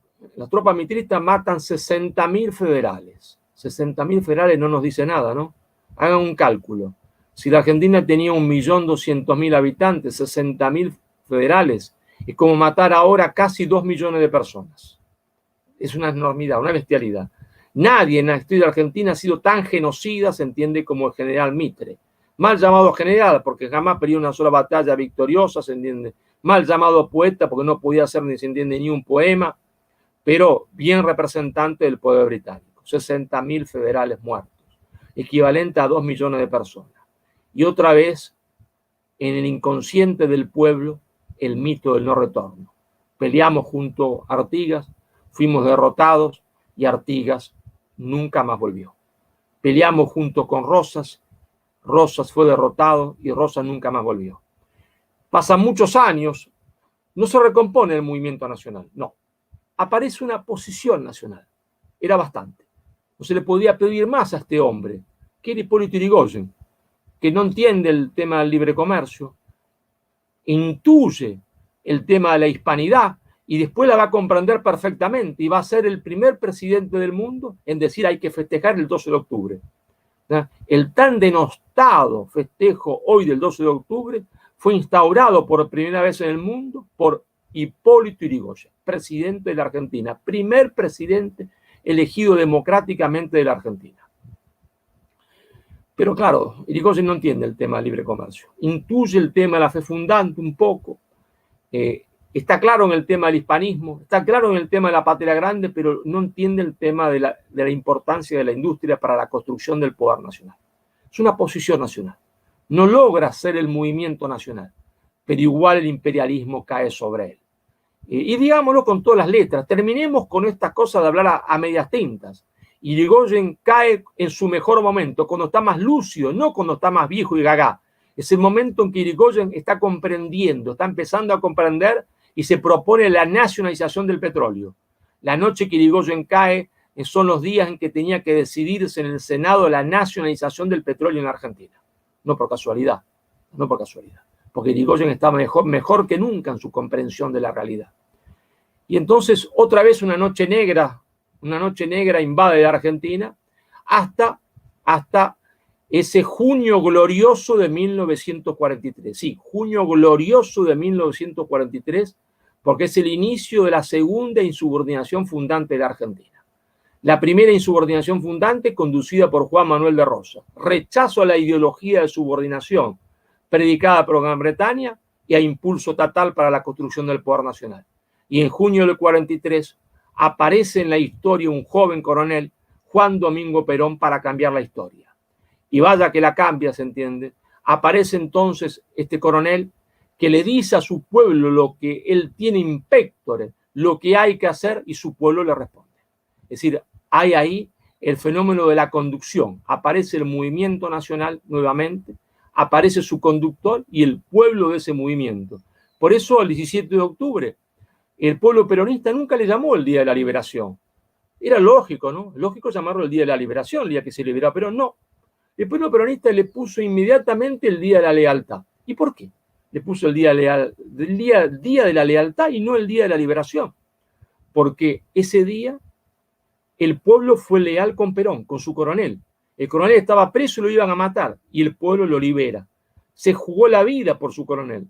matan 60.000 federales. 60.000 federales no nos dice nada, ¿no? Hagan un cálculo. Si la Argentina tenía 1.200.000 habitantes, 60.000 federales, es como matar ahora casi 2 millones de personas. Es una enormidad, una bestialidad. Nadie en la historia de Argentina ha sido tan genocida, se entiende, como el general Mitre. Mal llamado general, porque jamás perdió una sola batalla victoriosa, se entiende. Mal llamado poeta, porque no podía hacer, ni se entiende, ni un poema, pero bien representante del poder británico. 60.000 federales muertos, equivalente a 2 millones de personas. Y otra vez, en el inconsciente del pueblo, el mito del no retorno. Peleamos junto a Artigas, fuimos derrotados y Artigas nunca más volvió. Peleamos junto con Rosas, Rosas fue derrotado y Rosas nunca más volvió. Pasan muchos años, no se recompone el movimiento nacional, no. Aparece una posición nacional, era bastante. No se le podía pedir más a este hombre, que era Hipólito Yrigoyen, que no entiende el tema del libre comercio, intuye el tema de la hispanidad y después la va a comprender perfectamente y va a ser el primer presidente del mundo en decir hay que festejar el 12 de octubre. El tan denostado festejo hoy del 12 de octubre fue instaurado por primera vez en el mundo por Hipólito Yrigoyen, presidente de la Argentina, primer presidente elegido democráticamente de la Argentina. Pero claro, Yrigoyen no entiende el tema del libre comercio, intuye el tema de la fe fundante un poco, está claro en el tema del hispanismo, está claro en el tema de la patria grande, pero no entiende el tema de la importancia de la industria para la construcción del poder nacional. Es una posición nacional. No logra ser el movimiento nacional, pero igual el imperialismo cae sobre él. Y digámoslo con todas las letras, terminemos con estas cosas de hablar a medias tintas. Yrigoyen cae en su mejor momento, cuando está más lúcido, no cuando está más viejo y gaga. Es el momento en que Yrigoyen está comprendiendo, está empezando a comprender y se propone la nacionalización del petróleo. La noche que Irigoyen cae son los días en que tenía que decidirse en el Senado la nacionalización del petróleo en la Argentina. No por casualidad, no por casualidad, porque Irigoyen estaba mejor que nunca en su comprensión de la realidad. Y entonces otra vez una noche negra invade la Argentina hasta ese junio glorioso de 1943. Sí, junio glorioso de 1943, porque es el inicio de la segunda insubordinación fundante de la Argentina. La primera insubordinación fundante conducida por Juan Manuel de Rosas. Rechazo a la ideología de subordinación predicada por Gran Bretaña y a impulso estatal para la construcción del poder nacional. Y en junio del 43 aparece en la historia un joven coronel, Juan Domingo Perón, para cambiar la historia. Y vaya que la cambia, ¿se entiende? Aparece entonces este coronel que le dice a su pueblo lo que él tiene in pectore, lo que hay que hacer, y su pueblo le responde. Es decir, hay ahí el fenómeno de la conducción. Aparece el movimiento nacional nuevamente, aparece su conductor y el pueblo de ese movimiento. Por eso, el 17 de octubre, el pueblo peronista nunca le llamó el Día de la Liberación. Era lógico, ¿no? Lógico llamarlo el Día de la Liberación, el día que se liberó, pero no. El pueblo peronista le puso inmediatamente el Día de la Lealtad. ¿Y por qué? Le puso el día de la Lealtad y no el Día de la Liberación. Porque ese día el pueblo fue leal con Perón, con su coronel. El coronel estaba preso y lo iban a matar, y el pueblo lo libera. Se jugó la vida por su coronel,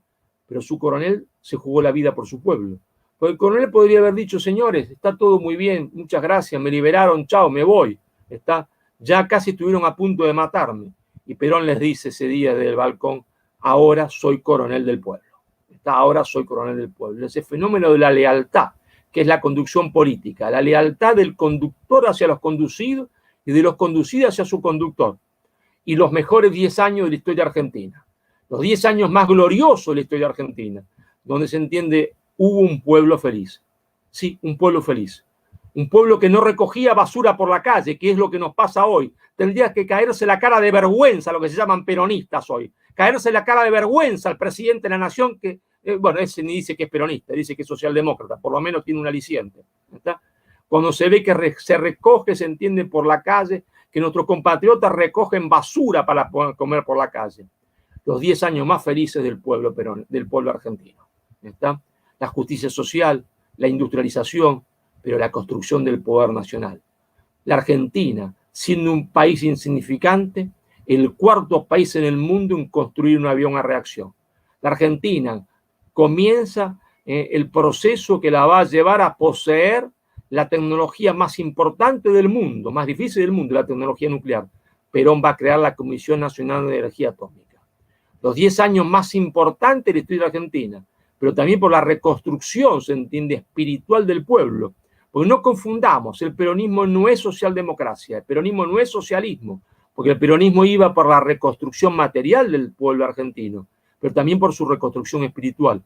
pero su coronel se jugó la vida por su pueblo. Porque el coronel podría haber dicho: señores, está todo muy bien, muchas gracias, me liberaron, chao, me voy. Ya casi estuvieron a punto de matarme. Y Perón les dice ese día desde el balcón: ahora soy coronel del pueblo. Ahora soy coronel del pueblo. Ese fenómeno de la lealtad, que es la conducción política, la lealtad del conductor hacia los conducidos y de los conducidos hacia su conductor. Y los mejores 10 años de la historia argentina, los 10 años más gloriosos de la historia argentina, donde se entiende, hubo un pueblo feliz. Sí, un pueblo feliz. Un pueblo que no recogía basura por la calle, que es lo que nos pasa hoy. Tendría que caerse la cara de vergüenza a lo que se llaman peronistas hoy. Caerse la cara de vergüenza al presidente de la nación que, bueno, ese ni dice que es peronista, dice que es socialdemócrata, por lo menos tiene un aliciente. ¿Está? Cuando se ve que se recoge, se entiende, por la calle, que nuestros compatriotas recogen basura para comer por la calle. Los 10 años más felices del pueblo argentino. ¿Está? La justicia social, la industrialización, pero la construcción del poder nacional. La Argentina, siendo un país insignificante, el cuarto país en el mundo en construir un avión a reacción. La Argentina comienza el proceso que la va a llevar a poseer la tecnología más importante del mundo, más difícil del mundo, la tecnología nuclear. Perón va a crear la Comisión Nacional de Energía Atómica. Los 10 años más importantes de la historia de Argentina, pero también por la reconstrucción, se entiende, espiritual del pueblo. Porque no confundamos, el peronismo no es socialdemocracia, el peronismo no es socialismo, porque el peronismo iba por la reconstrucción material del pueblo argentino, pero también por su reconstrucción espiritual.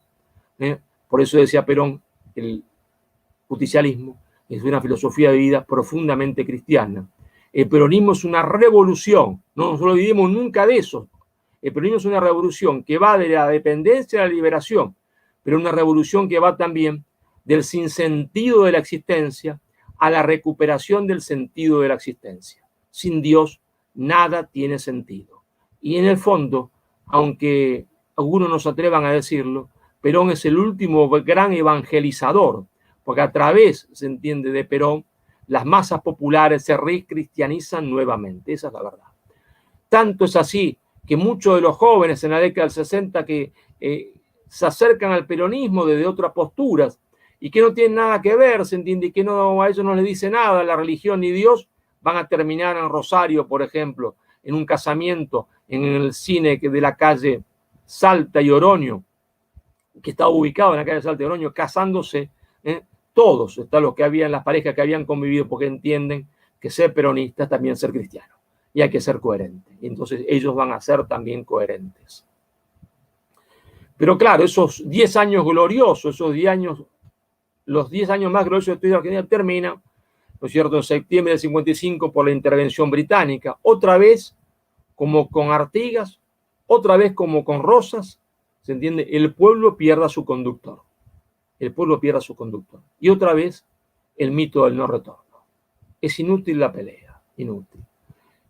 Por eso decía Perón, el justicialismo es una filosofía de vida profundamente cristiana. El peronismo es una revolución, no nos olvidemos nunca de eso. El peronismo es una revolución que va de la dependencia a la liberación, pero una revolución que va también del sinsentido de la existencia a la recuperación del sentido de la existencia. Sin Dios, nada tiene sentido. Y en el fondo, aunque algunos no se atrevan a decirlo, Perón es el último gran evangelizador, porque a través, se entiende, de Perón, las masas populares se recristianizan nuevamente. Esa es la verdad. Tanto es así que muchos de los jóvenes en la década del 60 que se acercan al peronismo desde otras posturas y que no tienen nada que ver, se entiende, que no, a ellos no les dice nada la religión ni Dios, van a terminar en Rosario, por ejemplo, en un casamiento en el cine de la calle Salta y Oroño, que estaba ubicado en la calle Salta y Oroño, casándose todos, los que habían, las parejas que habían convivido, porque entienden que ser peronista es también ser cristiano y hay que ser coherente. Y entonces ellos van a ser también coherentes. Pero claro, esos 10 años gloriosos, los 10 años más gloriosos de la historia argentina terminan, ¿no es cierto?, en septiembre del 55 por la intervención británica, otra vez como con Artigas, otra vez como con Rosas, se entiende, el pueblo pierde a su conductor. el pueblo pierde a su conductor. Y otra vez, el mito del no retorno. Es inútil la pelea, inútil.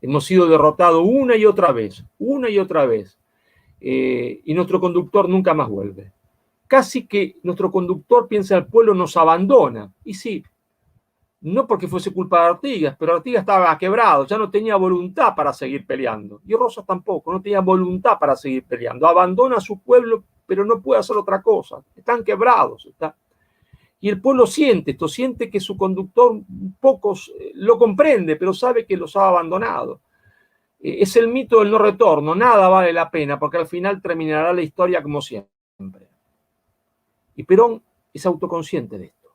Hemos sido derrotados una y otra vez, y nuestro conductor nunca más vuelve. Casi que nuestro conductor piensa el pueblo nos abandona. Y sí, no porque fuese culpa de Artigas, pero Artigas estaba quebrado, ya no tenía voluntad para seguir peleando. Y Rosas tampoco, no tenía voluntad para seguir peleando. Abandona a su pueblo, pero no puede hacer otra cosa. Están quebrados. Y el pueblo siente esto, siente que su conductor pocos lo comprende, pero sabe que los ha abandonado. Es el mito del no retorno, nada vale la pena, porque al final terminará la historia como siempre. Y Perón es autoconsciente de esto.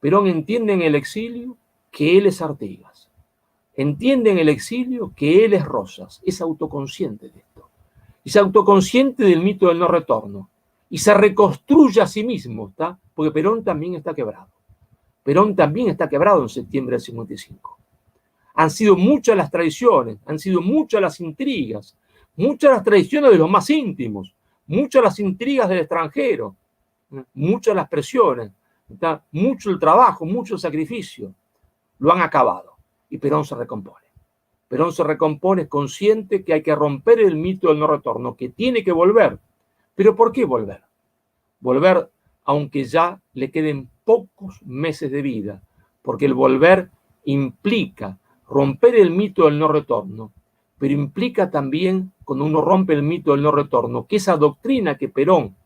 Perón entiende en el exilio que él es Artigas. Entiende en el exilio que él es Rosas. Es autoconsciente de esto. Es autoconsciente del mito del no retorno. Y se reconstruye a sí mismo, ¿está? Porque Perón también está quebrado. Perón también está quebrado en septiembre del 55. Han sido muchas las traiciones, han sido muchas las intrigas, muchas las traiciones de los más íntimos, muchas las intrigas del extranjero, muchas las presiones, ¿está? Mucho el trabajo, mucho el sacrificio. Lo han acabado y Perón se recompone. Perón se recompone consciente que hay que romper el mito del no retorno, que tiene que volver. ¿Pero por qué volver? Volver aunque ya le queden pocos meses de vida, porque el volver implica romper el mito del no retorno, pero implica también, cuando uno rompe el mito del no retorno, que esa doctrina que Perón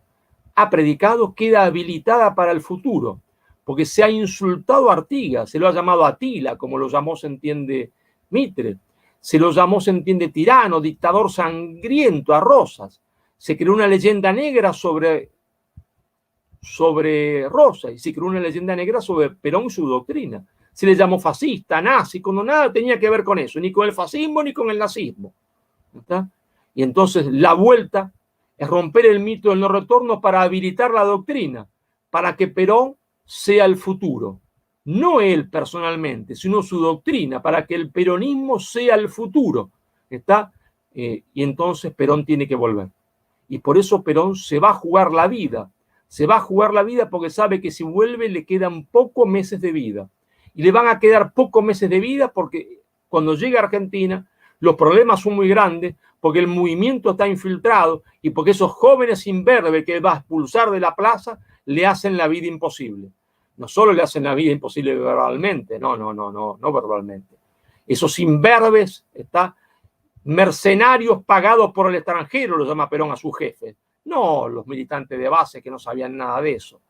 ha predicado queda habilitada para el futuro, porque se ha insultado a Artigas, se lo ha llamado Atila, como lo llamó, se entiende, Mitre, se lo llamó, se entiende, tirano, dictador sangriento a Rosas, se creó una leyenda negra sobre Rosas y se creó una leyenda negra sobre Perón y su doctrina. Se le llamó fascista, nazi, cuando nada tenía que ver con eso, ni con el fascismo ni con el nazismo. ¿Está? Y entonces la vuelta es romper el mito del no retorno para habilitar la doctrina, para que Perón sea el futuro. No él personalmente, sino su doctrina, para que el peronismo sea el futuro. ¿Está? Y entonces Perón tiene que volver. Y por eso Perón se va a jugar la vida. Se va a jugar la vida porque sabe que si vuelve le quedan pocos meses de vida. Y le van a quedar pocos meses de vida porque cuando llega a Argentina los problemas son muy grandes, porque el movimiento está infiltrado y porque esos jóvenes imberbes que va a expulsar de la plaza le hacen la vida imposible. No solo le hacen la vida imposible verbalmente, no verbalmente. Esos imberbes, mercenarios pagados por el extranjero, lo llama Perón a sus jefes. No los militantes de base que no sabían nada de eso.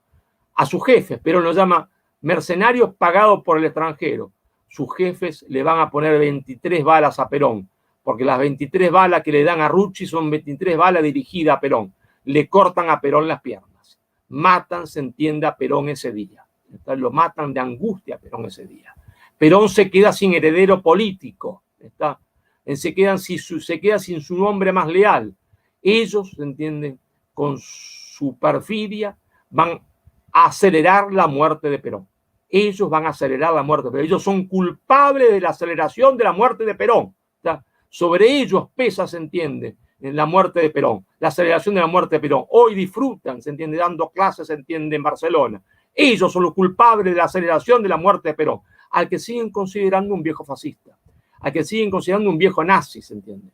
A sus jefes, Perón los llama mercenarios pagados por el extranjero. Sus jefes le van a poner 23 balas a Perón, porque las 23 balas que le dan a Rucci son 23 balas dirigidas a Perón. Le cortan a Perón las piernas. Matan, se entiende, a Perón ese día. Entonces, lo matan de angustia a Perón ese día. Perón se queda sin heredero político. Se queda sin su hombre más leal. Ellos, se entienden, con su perfidia van a acelerar la muerte de Perón. Ellos van a acelerar la muerte de Perón. Ellos son culpables de la aceleración de la muerte de Perón. Sobre ellos pesa, se entiende, en la muerte de Perón, la aceleración de la muerte de Perón. Hoy disfrutan, se entiende, dando clases, se entiende, en Barcelona. Ellos son los culpables de la aceleración de la muerte de Perón, al que siguen considerando un viejo fascista, al que siguen considerando un viejo nazi, se entiende.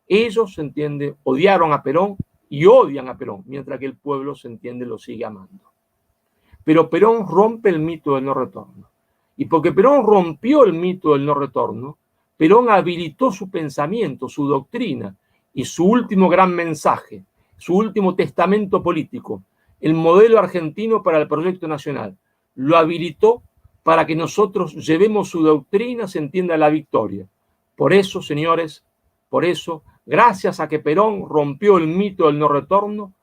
Ellos, se entiende, odiaron a Perón y odian a Perón, mientras que el pueblo, se entiende, lo sigue amando. Pero Perón rompe el mito del no retorno. Y porque Perón rompió el mito del no retorno, Perón habilitó su pensamiento, su doctrina y su último gran mensaje, su último testamento político, el modelo argentino para el proyecto nacional. Lo habilitó para que nosotros llevemos su doctrina, se entienda, la victoria. Por eso, señores, por eso, gracias a que Perón rompió el mito del no retorno,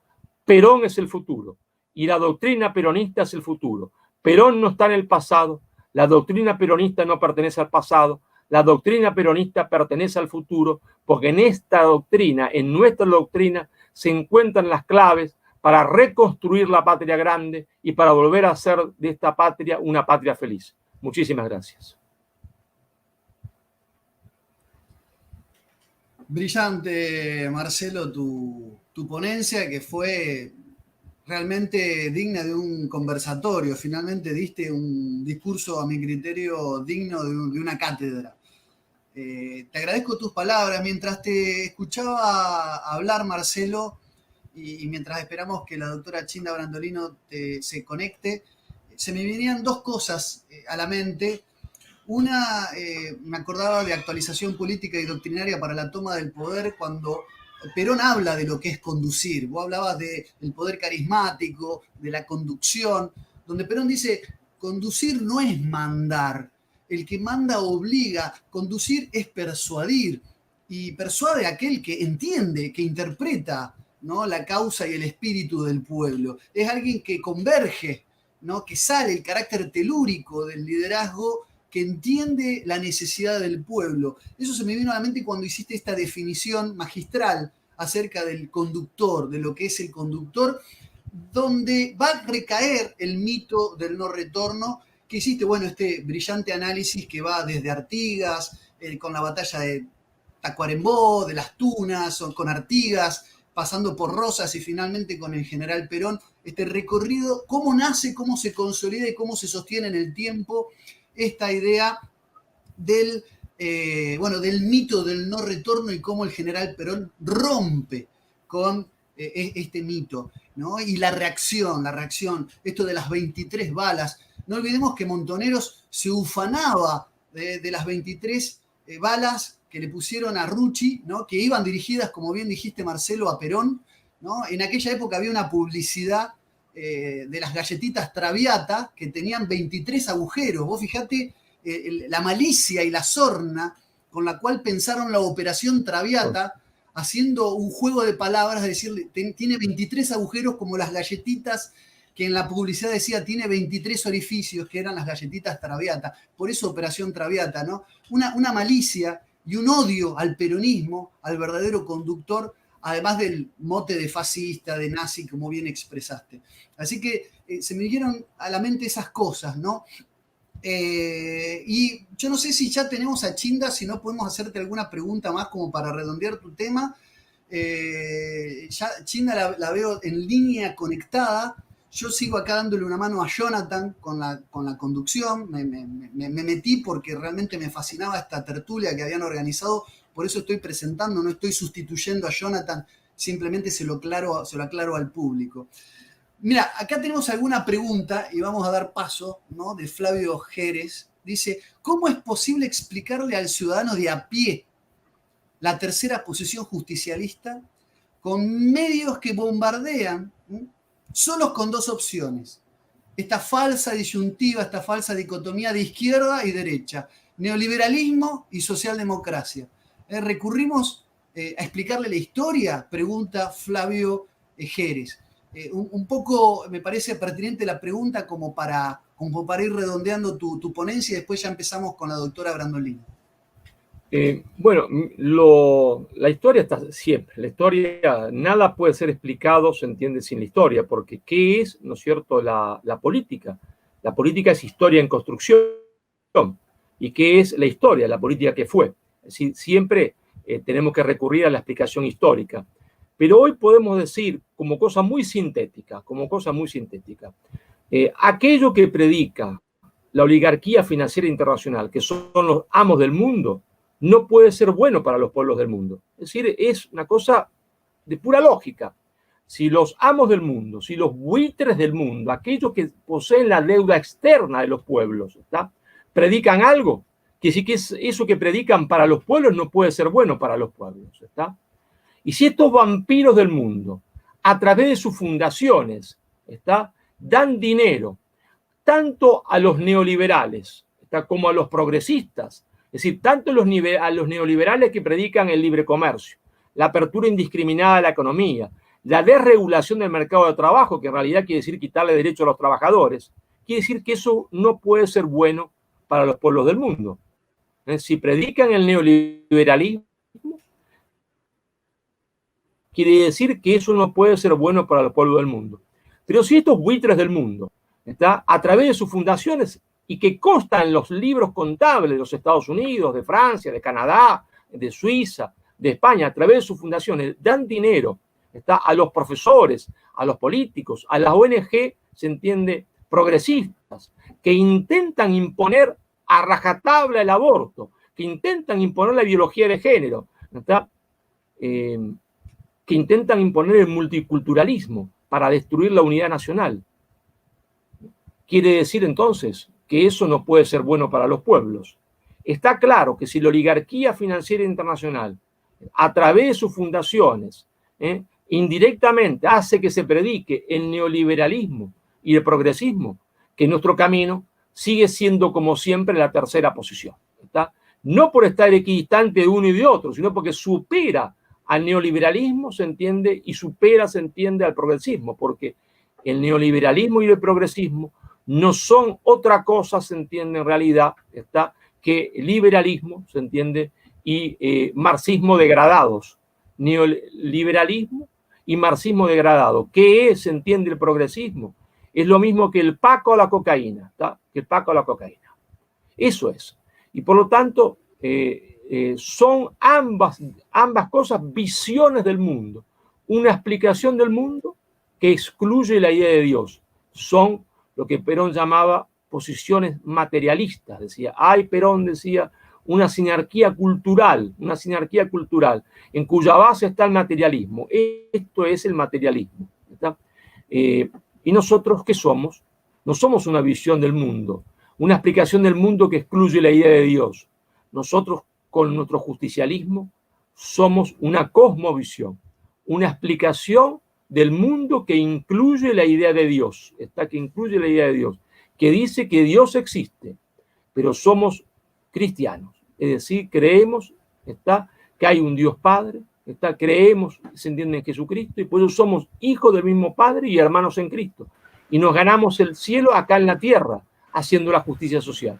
Perón es el futuro y la doctrina peronista es el futuro. Perón no está en el pasado, la doctrina peronista no pertenece al pasado, la doctrina peronista pertenece al futuro, porque en esta doctrina, en nuestra doctrina, se encuentran las claves para reconstruir la patria grande y para volver a hacer de esta patria una patria feliz. Muchísimas gracias. Brillante, Marcelo, tu ponencia, que fue realmente digna de un conversatorio. Finalmente diste un discurso, a mi criterio, digno de una cátedra. Te agradezco tus palabras. Mientras te escuchaba hablar, Marcelo, y mientras esperamos que la doctora Chinda Brandolino se conecte, se me venían dos cosas a la mente. Una, me acordaba de actualización política y doctrinaria para la toma del poder cuando Perón habla de lo que es conducir. Vos hablabas del poder carismático, de la conducción, donde Perón dice, conducir no es mandar, el que manda obliga, conducir es persuadir, y persuade a aquel que entiende, que interpreta, ¿no?, la causa y el espíritu del pueblo. Es alguien que converge, ¿no?, que sale el carácter telúrico del liderazgo, que entiende la necesidad del pueblo. Eso se me vino a la mente cuando hiciste esta definición magistral acerca del conductor, de lo que es el conductor, donde va a recaer el mito del no retorno, que hiciste, bueno, este brillante análisis que va desde Artigas, con la batalla de Tacuarembó, de las Tunas, o con Artigas, pasando por Rosas y finalmente con el general Perón, este recorrido, cómo nace, cómo se consolida y cómo se sostiene en el tiempo esta idea del mito del no retorno y cómo el general Perón rompe con este mito, ¿no? Y la reacción, esto de las 23 balas. No olvidemos que Montoneros se ufanaba de las 23 balas que le pusieron a Rucci, ¿no?, que iban dirigidas, como bien dijiste, Marcelo, a Perón, ¿no? En aquella época había una publicidad de las galletitas Traviata que tenían 23 agujeros. Vos fijate la malicia y la sorna con la cual pensaron la operación Traviata, haciendo un juego de palabras, de decirle, tiene 23 agujeros como las galletitas que en la publicidad decía tiene 23 orificios, que eran las galletitas Traviata. Por eso operación Traviata, ¿no? Una malicia y un odio al peronismo, al verdadero conductor, además del mote de fascista, de nazi, como bien expresaste. Así que se me vinieron a la mente esas cosas, ¿no? Y yo no sé si ya tenemos a Chinda, si no podemos hacerte alguna pregunta más como para redondear tu tema. Ya Chinda la veo en línea conectada. Yo sigo acá dándole una mano a Jonathan con la conducción. Me metí porque realmente me fascinaba esta tertulia que habían organizado. Por eso estoy presentando, no estoy sustituyendo a Jonathan, simplemente se lo aclaro al público. Mira, acá tenemos alguna pregunta y vamos a dar paso, ¿no?, de Flavio Jerez. Dice, ¿cómo es posible explicarle al ciudadano de a pie la tercera posición justicialista con medios que bombardean, solos con dos opciones? Esta falsa disyuntiva, esta falsa dicotomía de izquierda y derecha, neoliberalismo y socialdemocracia. ¿Recurrimos a explicarle la historia? Pregunta Flavio Jerez. Un poco me parece pertinente la pregunta como para ir redondeando tu ponencia y después ya empezamos con la doctora Brandolino. Bueno, la historia está siempre. La historia, nada puede ser explicado, se entiende, sin la historia, porque ¿qué es, no es cierto, la política? La política es historia en construcción. ¿Y qué es la historia? La política que fue. Es decir, siempre tenemos que recurrir a la explicación histórica. Pero hoy podemos decir, como cosa muy sintética, aquello que predica la oligarquía financiera internacional, que son los amos del mundo, no puede ser bueno para los pueblos del mundo. Es decir, es una cosa de pura lógica. Si los amos del mundo, si los buitres del mundo, aquellos que poseen la deuda externa de los pueblos, ¿está?, predican algo, que sí que eso que predican para los pueblos no puede ser bueno para los pueblos, ¿está? Y si estos vampiros del mundo, a través de sus fundaciones, dan dinero tanto a los neoliberales como a los progresistas, es decir, tanto a los neoliberales que predican el libre comercio, la apertura indiscriminada de la economía, la desregulación del mercado de trabajo, que en realidad quiere decir quitarle derecho a los trabajadores, quiere decir que eso no puede ser bueno para los pueblos del mundo. Si predican el neoliberalismo, quiere decir que eso no puede ser bueno para el pueblo del mundo. Pero si estos buitres del mundo, a través de sus fundaciones, y que constan en los libros contables de los Estados Unidos, de Francia, de Canadá, de Suiza, de España, a través de sus fundaciones, dan dinero a los profesores, a los políticos, a las ONG, se entiende, progresistas, que intentan imponer a rajatabla el aborto, que intentan imponer la biología de género, ¿está? Que intentan imponer el multiculturalismo para destruir la unidad nacional. Quiere decir entonces que eso no puede ser bueno para los pueblos. Está claro que si la oligarquía financiera internacional, a través de sus fundaciones, indirectamente hace que se predique el neoliberalismo y el progresismo, que nuestro camino sigue siendo como siempre la tercera posición, ¿está? No por estar equidistante de uno y de otro, sino porque supera al neoliberalismo, se entiende, y supera, se entiende, al progresismo, porque el neoliberalismo y el progresismo no son otra cosa, se entiende en realidad, ¿está?, que liberalismo, se entiende, y marxismo degradados. Neoliberalismo y marxismo degradado. ¿Qué es, se entiende, el progresismo? Es lo mismo que el paco a la cocaína, ¿está? Que el paco a la cocaína. Eso es. Y por lo tanto, son ambas cosas visiones del mundo. Una explicación del mundo que excluye la idea de Dios. Son lo que Perón llamaba posiciones materialistas. Decía, Perón decía, una sinarquía cultural, en cuya base está el materialismo. Esto es el materialismo, ¿está? ¿Y nosotros qué somos? No somos una visión del mundo, una explicación del mundo que excluye la idea de Dios. Nosotros, con nuestro justicialismo, somos una cosmovisión, una explicación del mundo que incluye la idea de Dios, que incluye la idea de Dios, que dice que Dios existe, pero somos cristianos, es decir, creemos, que hay un Dios Padre, creemos, se entiende, en Jesucristo, y por eso somos hijos del mismo Padre y hermanos en Cristo, y nos ganamos el cielo acá en la tierra, haciendo la justicia social.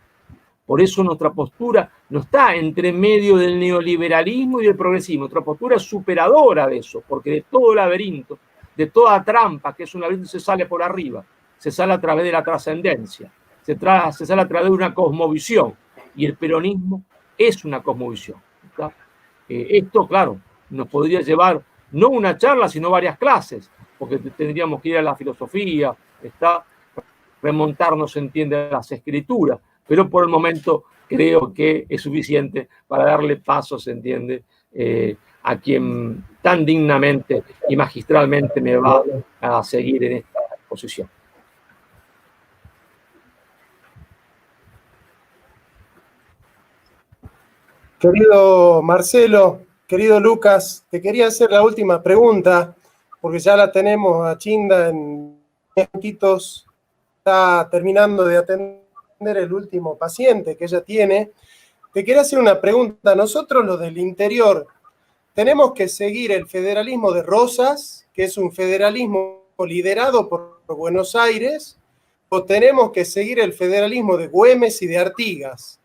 Por eso nuestra postura no está entre medio del neoliberalismo y del progresismo. Nuestra postura es superadora de eso, porque de todo laberinto, de toda trampa, que es un laberinto, se sale por arriba, se sale a través de la trascendencia, se sale a través de una cosmovisión, y el peronismo es una cosmovisión, ¿está? Esto, claro, nos podría llevar no una charla, sino varias clases, porque tendríamos que ir a la filosofía, remontarnos, se entiende, a las escrituras, pero por el momento creo que es suficiente para darle paso, se entiende, a quien tan dignamente y magistralmente me va a seguir en esta posición. Querido Marcelo, querido Lucas, te quería hacer la última pregunta, porque ya la tenemos a Chinda en minutitos, está terminando de atender el último paciente que ella tiene. Te quería hacer una pregunta. Nosotros, los del interior, ¿tenemos que seguir el federalismo de Rosas, que es un federalismo liderado por Buenos Aires, o tenemos que seguir el federalismo de Güemes y de Artigas?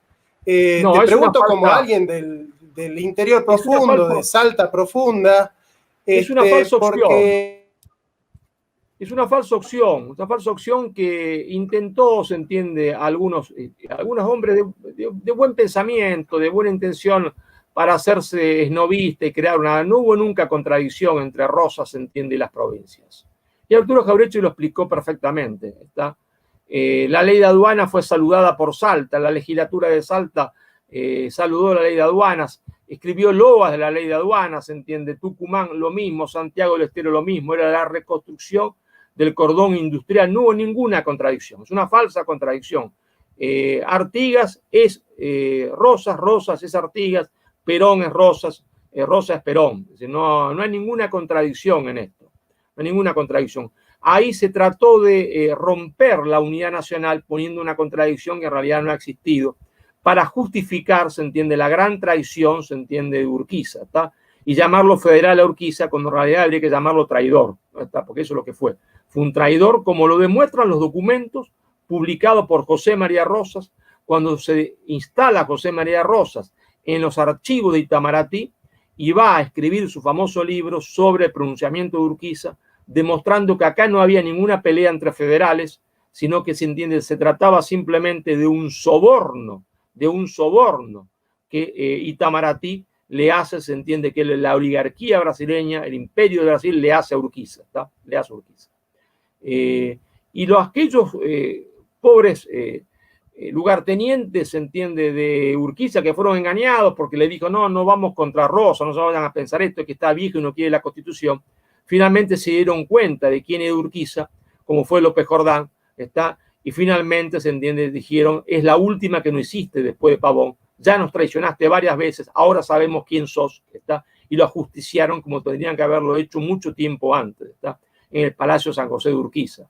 No, te pregunto como alguien del interior profundo, de Salta profunda. Es una falsa opción. Porque... Es una falsa opción que intentó, se entiende, algunos hombres de buen pensamiento, de buena intención, para hacerse esnovista y crear una... No hubo nunca contradicción entre Rosas, se entiende, y las provincias. Y Arturo Jauretche lo explicó perfectamente, ¿está? La ley de aduana fue saludada por Salta, la legislatura de Salta saludó la ley de aduanas, escribió loas de la ley de aduanas, se entiende, Tucumán lo mismo, Santiago del Estero lo mismo, era la reconstrucción del cordón industrial, no hubo ninguna contradicción, es una falsa contradicción. Artigas es Rosas, Rosas es Artigas, Perón es Rosas, Rosas es Perón, es decir, no hay ninguna contradicción en esto, no hay ninguna contradicción. Ahí se trató de romper la unidad nacional poniendo una contradicción que en realidad no ha existido para justificar, se entiende, la gran traición, se entiende, de Urquiza, ¿está? Y llamarlo federal a Urquiza cuando en realidad habría que llamarlo traidor, ¿está? Porque eso es lo que fue. Fue un traidor, como lo demuestran los documentos publicados por José María Rosas cuando se instala José María Rosas en los archivos de Itamaraty y va a escribir su famoso libro sobre el pronunciamiento de Urquiza, demostrando que acá no había ninguna pelea entre federales, sino que, se entiende, se trataba simplemente de un soborno que Itamaraty le hace, se entiende que la oligarquía brasileña, el imperio de Brasil, le hace a Urquiza, ¿tá? Le hace a Urquiza. Y aquellos pobres lugartenientes, se entiende, de Urquiza, que fueron engañados porque le dijo, no vamos contra Rosa, no se vayan a pensar esto, que está viejo y no quiere la Constitución, finalmente se dieron cuenta de quién era Urquiza, como fue López Jordán, y finalmente, se entiende, dijeron, es la última que no hiciste después de Pavón, ya nos traicionaste varias veces, ahora sabemos quién sos, y lo ajusticiaron como tendrían que haberlo hecho mucho tiempo antes, en el Palacio San José de Urquiza.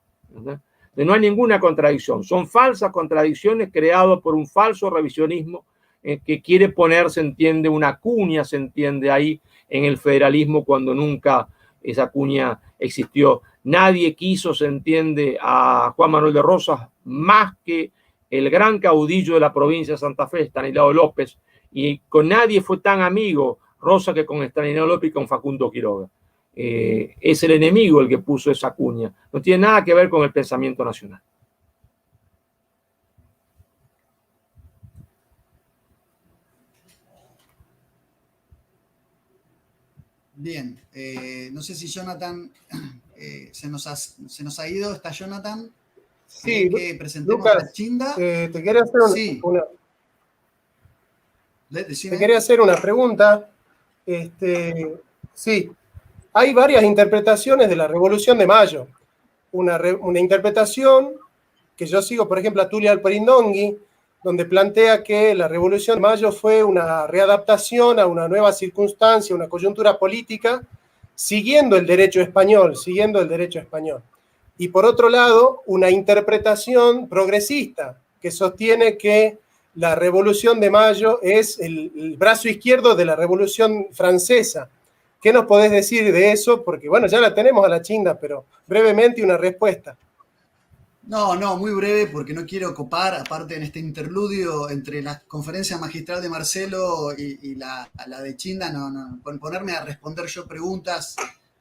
No hay ninguna contradicción, son falsas contradicciones creadas por un falso revisionismo que quiere poner, se entiende, una cuña, se entiende, ahí en el federalismo cuando nunca esa cuña existió. Nadie quiso, se entiende, a Juan Manuel de Rosas más que el gran caudillo de la provincia de Santa Fe, Estanislao López, y con nadie fue tan amigo Rosas que con Estanislao López y con Facundo Quiroga. Es el enemigo el que puso esa cuña, no tiene nada que ver con el pensamiento nacional. Bien, no sé si Jonathan se nos ha ido. ¿Está Jonathan? Sí, que presentemos Lucas, a Chinda. te quería hacer Sí. Te quería hacer una pregunta. Sí, hay varias interpretaciones de la Revolución de Mayo. Una interpretación que yo sigo, por ejemplo, a Tulio Alperindongui, donde plantea que la Revolución de Mayo fue una readaptación a una nueva circunstancia, una coyuntura política, siguiendo el derecho español. Y por otro lado, una interpretación progresista que sostiene que la Revolución de Mayo es el brazo izquierdo de la Revolución Francesa. ¿Qué nos podés decir de eso? Porque, bueno, ya la tenemos a la Chinda, pero brevemente una respuesta. No, muy breve, porque no quiero copar, aparte en este interludio entre la conferencia magistral de Marcelo y la de Chinda, ponerme a responder yo preguntas,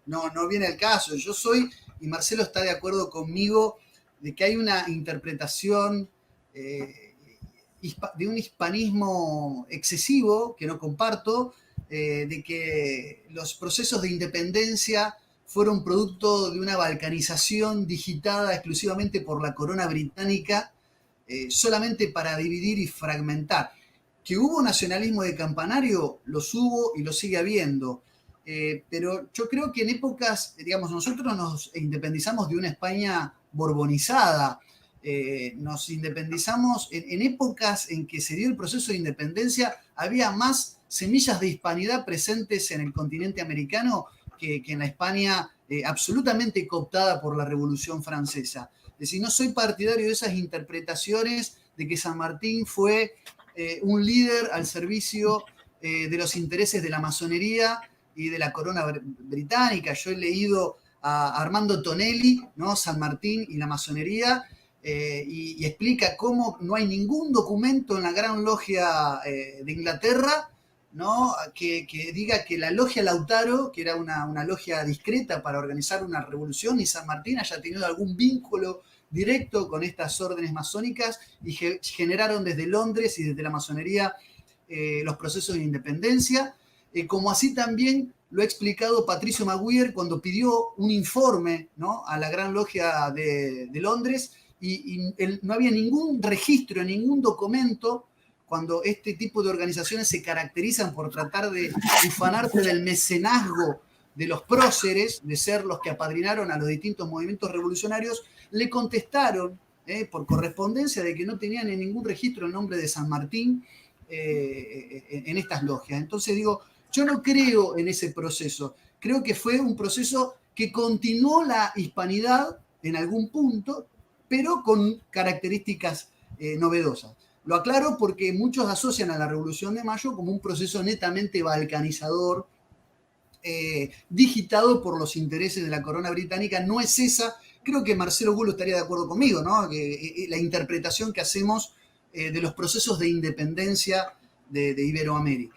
no viene el caso. Yo soy, y Marcelo está de acuerdo conmigo, de que hay una interpretación de un hispanismo excesivo, que no comparto, de que los procesos de independencia fueron producto de una balcanización digitada exclusivamente por la corona británica, solamente para dividir y fragmentar. Que hubo nacionalismo de campanario, los hubo y lo sigue habiendo. Pero yo creo que en épocas, digamos, nosotros nos independizamos de una España borbonizada, nos independizamos en épocas en que se dio el proceso de independencia, había más semillas de hispanidad presentes en el continente americano que en la España absolutamente cooptada por la Revolución Francesa. Es decir, no soy partidario de esas interpretaciones de que San Martín fue un líder al servicio de los intereses de la masonería y de la corona británica. Yo he leído a Armando Tonelli, ¿no? San Martín y la masonería, y explica cómo no hay ningún documento en la Gran Logia de Inglaterra, ¿no? que diga que la logia Lautaro, que era una logia discreta para organizar una revolución, y San Martín haya tenido algún vínculo directo con estas órdenes masónicas y generaron desde Londres y desde la masonería los procesos de independencia, como así también lo ha explicado Patricio Maguire cuando pidió un informe, ¿no? a la Gran Logia de Londres, y no había ningún registro, ningún documento, cuando este tipo de organizaciones se caracterizan por tratar de ufanarse del mecenazgo de los próceres, de ser los que apadrinaron a los distintos movimientos revolucionarios, le contestaron por correspondencia de que no tenían en ningún registro el nombre de San Martín en estas logias. Entonces digo, yo no creo en ese proceso, creo que fue un proceso que continuó la hispanidad en algún punto, pero con características novedosas. Lo aclaro porque muchos asocian a la Revolución de Mayo como un proceso netamente balcanizador, digitado por los intereses de la corona británica. No es esa. Creo que Marcelo Gulo estaría de acuerdo conmigo, ¿no? Que la interpretación que hacemos de los procesos de independencia de Iberoamérica.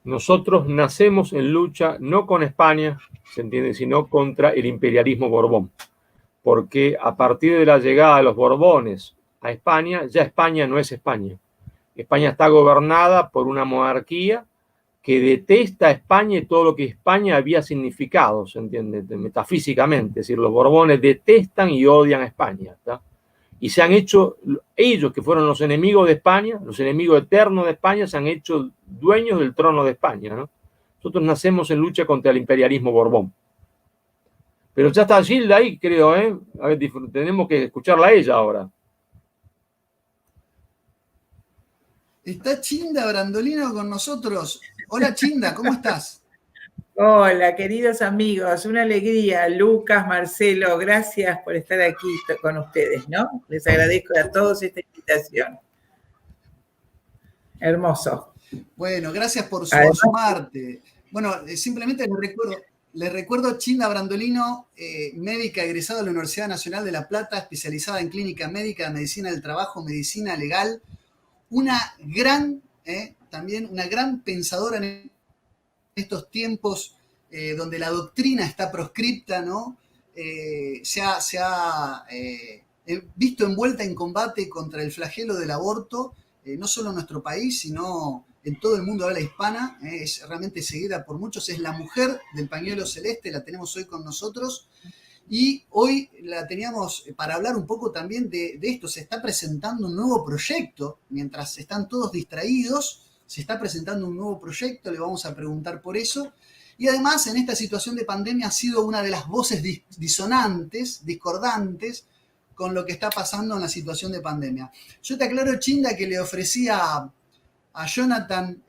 Nosotros nacemos en lucha no con España, se entiende, sino contra el imperialismo Borbón. Porque a partir de la llegada de los Borbones a España, ya España no es España. España está gobernada por una monarquía que detesta a España y todo lo que España había significado, ¿se entiende? Metafísicamente, es decir, los Borbones detestan y odian a España, ¿tá? Y se han hecho, ellos que fueron los enemigos de España, los enemigos eternos de España, se han hecho dueños del trono de España, ¿no? Nosotros nacemos en lucha contra el imperialismo Borbón. Pero ya está Gilda ahí, creo, ¿eh? A ver, tenemos que escucharla a ella ahora. Está Chinda Brandolino con nosotros. Hola Chinda, ¿cómo estás? Hola, queridos amigos, una alegría. Lucas, Marcelo, gracias por estar aquí con ustedes, ¿no? Les agradezco a todos esta invitación. Hermoso. Bueno, gracias por Además, sumarte. Bueno, simplemente les recuerdo Chinda Brandolino, médica egresada de la Universidad Nacional de La Plata, especializada en clínica médica, medicina del trabajo, medicina legal, una gran, también una gran pensadora en estos tiempos donde la doctrina está proscripta, ¿no? Se ha visto envuelta en combate contra el flagelo del aborto, no solo en nuestro país, sino en todo el mundo de habla hispana. Es realmente seguida por muchos. Es la mujer del pañuelo celeste, la tenemos hoy con nosotros. Y hoy la teníamos para hablar un poco también de esto. Se está presentando un nuevo proyecto, mientras están todos distraídos, se está presentando un nuevo proyecto, le vamos a preguntar por eso. Y además, en esta situación de pandemia ha sido una de las voces disonantes, discordantes, con lo que está pasando en la situación de pandemia. Yo te aclaro, Chinda, que le ofrecí a Jonathan,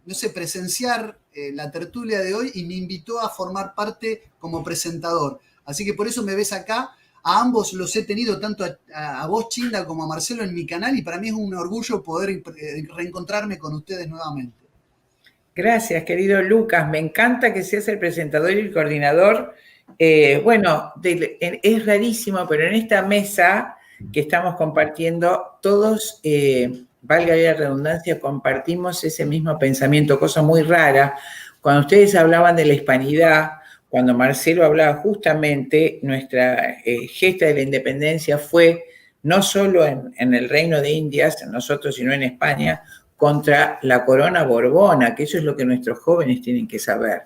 no sé, presenciar la tertulia de hoy y me invitó a formar parte como presentador. Así que por eso me ves acá. A ambos los he tenido, tanto a vos, Chinda, como a Marcelo en mi canal, y para mí es un orgullo poder reencontrarme con ustedes nuevamente. gracias, querido Lucas. Me encanta que seas el presentador y el coordinador. Bueno, es rarísimo, pero en esta mesa que estamos compartiendo, todos, valga la redundancia, compartimos ese mismo pensamiento, cosa muy rara. Cuando ustedes hablaban de la hispanidad, cuando Marcelo hablaba justamente, nuestra gesta de la independencia fue no solo en el Reino de Indias, nosotros, sino en España, contra la corona borbona, que eso es lo que nuestros jóvenes tienen que saber.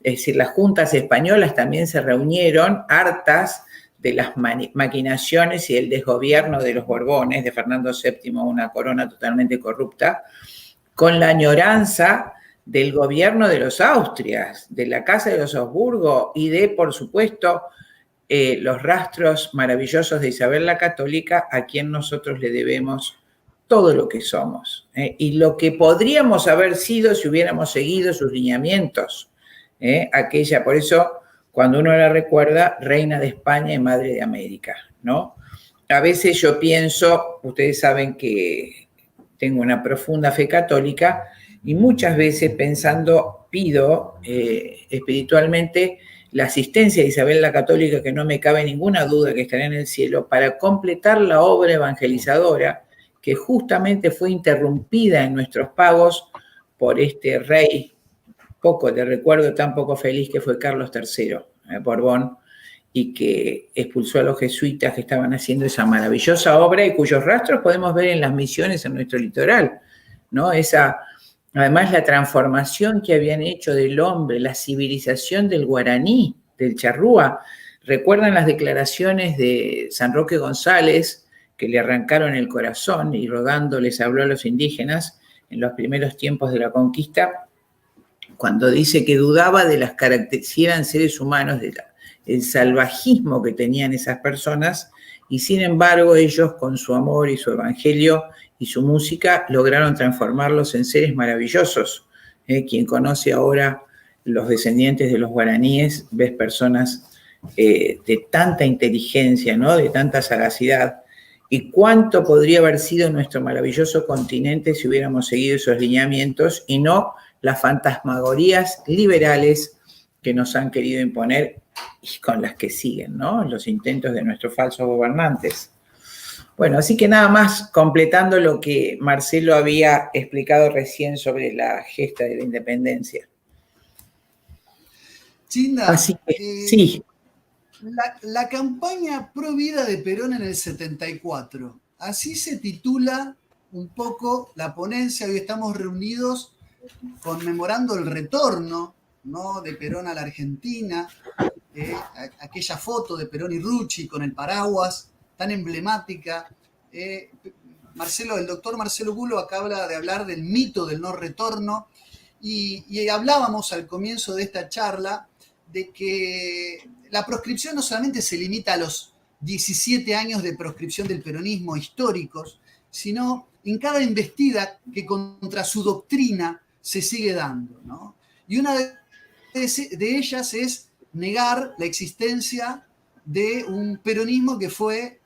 Es decir, las juntas españolas también se reunieron hartas de las maquinaciones y el desgobierno de los Borbones, de Fernando VII, una corona totalmente corrupta, con la añoranza del gobierno de los Austrias, de la Casa de los Habsburgo y de, por supuesto, los rastros maravillosos de Isabel la Católica, a quien nosotros le debemos todo lo que somos, y lo que podríamos haber sido si hubiéramos seguido sus lineamientos. Aquella, por eso, cuando uno la recuerda, reina de España y madre de América, ¿no? A veces yo pienso, ustedes saben que tengo una profunda fe católica, y muchas veces pensando, pido espiritualmente la asistencia de Isabel la Católica, que no me cabe ninguna duda que estará en el cielo, para completar la obra evangelizadora que justamente fue interrumpida en nuestros pagos por este rey, poco de recuerdo, tan poco feliz, que fue Carlos III, Borbón, y que expulsó a los jesuitas que estaban haciendo esa maravillosa obra y cuyos rastros podemos ver en las misiones en nuestro litoral, ¿no? Además, la transformación que habían hecho del hombre, la civilización del guaraní, del charrúa. ¿Recuerdan las declaraciones de San Roque González, que le arrancaron el corazón y rogando les habló a los indígenas en los primeros tiempos de la conquista, cuando dice que dudaba de las características, si eran seres humanos, del salvajismo que tenían esas personas, y sin embargo ellos, con su amor y su evangelio y su música, lograron transformarlos en seres maravillosos. Quien conoce ahora los descendientes de los guaraníes, ves personas de tanta inteligencia, ¿no? De tanta sagacidad. Y cuánto podría haber sido nuestro maravilloso continente si hubiéramos seguido esos lineamientos y no las fantasmagorías liberales que nos han querido imponer y con las que siguen, ¿no? Los intentos de nuestros falsos gobernantes. Bueno, así que nada más completando lo que Marcelo había explicado recién sobre la gesta de la independencia. Chinda, así que, sí. La campaña pro vida de Perón en el 74, así se titula un poco la ponencia. Hoy estamos reunidos conmemorando el retorno, ¿no?, de Perón a la Argentina, aquella foto de Perón y Rucci con el paraguas, tan emblemática. El doctor Marcelo Bulo acaba de hablar del mito del no retorno, y hablábamos al comienzo de esta charla de que la proscripción no solamente se limita a los 17 años de proscripción del peronismo históricos, sino en cada embestida que contra su doctrina se sigue dando, ¿no? Y una de ellas es negar la existencia de un peronismo que fue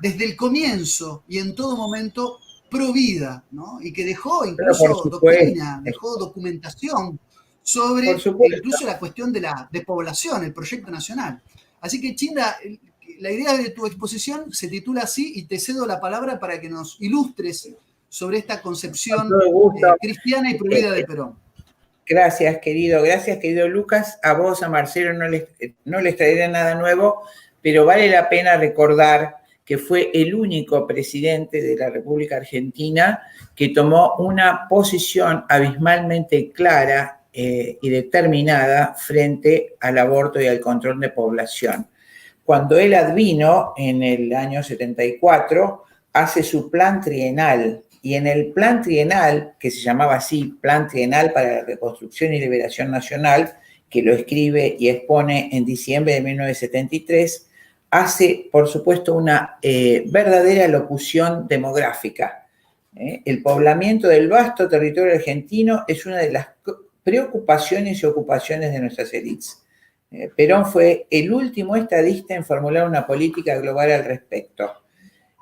desde el comienzo y en todo momento pro vida, ¿no? Y que dejó incluso doctrina, dejó documentación sobre incluso la cuestión de la despoblación, el proyecto nacional. Así que, Chinda, la idea de tu exposición se titula así, y te cedo la palabra para que nos ilustres sobre esta concepción cristiana y pro vida de Perón. Gracias, querido Lucas. A vos, a Marcelo, no les traeré nada nuevo, pero vale la pena recordar que fue el único presidente de la República Argentina que tomó una posición abismalmente clara y determinada frente al aborto y al control de población. Cuando él advino en el año 74, hace su plan trienal, y en el plan trienal, que se llamaba así, Plan Trienal para la Reconstrucción y Liberación Nacional, que lo escribe y expone en diciembre de 1973, hace, por supuesto, una verdadera locución demográfica. El poblamiento del vasto territorio argentino es una de las preocupaciones y ocupaciones de nuestras élites. Perón fue el último estadista en formular una política global al respecto.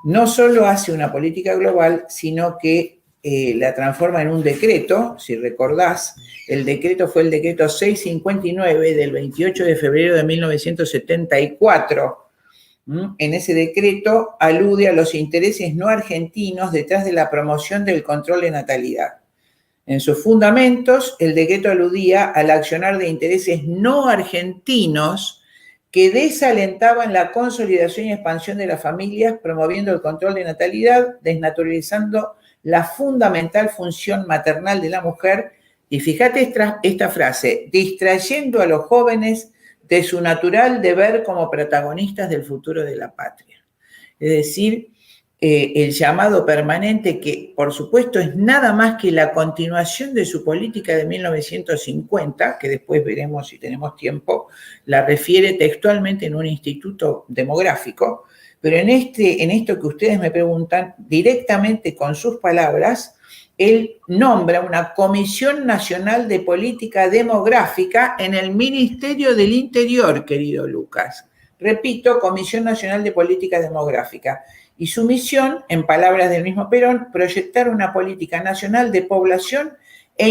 No solo hace una política global, sino que la transforma en un decreto. Si recordás, el decreto fue el decreto 659 del 28 de febrero de 1974. En ese decreto alude a los intereses no argentinos detrás de la promoción del control de natalidad. En sus fundamentos, el decreto aludía al accionar de intereses no argentinos que desalentaban la consolidación y expansión de las familias, promoviendo el control de natalidad, desnaturalizando la fundamental función maternal de la mujer, y fíjate esta frase, distrayendo a los jóvenes de su natural deber como protagonistas del futuro de la patria. Es decir, el llamado permanente, que por supuesto es nada más que la continuación de su política de 1950, que después veremos si tenemos tiempo, la refiere textualmente en un instituto demográfico, pero en esto que ustedes me preguntan, directamente con sus palabras, él nombra una Comisión Nacional de Política Demográfica en el Ministerio del Interior, querido Lucas. Repito, Comisión Nacional de Política Demográfica. Y su misión, en palabras del mismo Perón, proyectar una política nacional de población e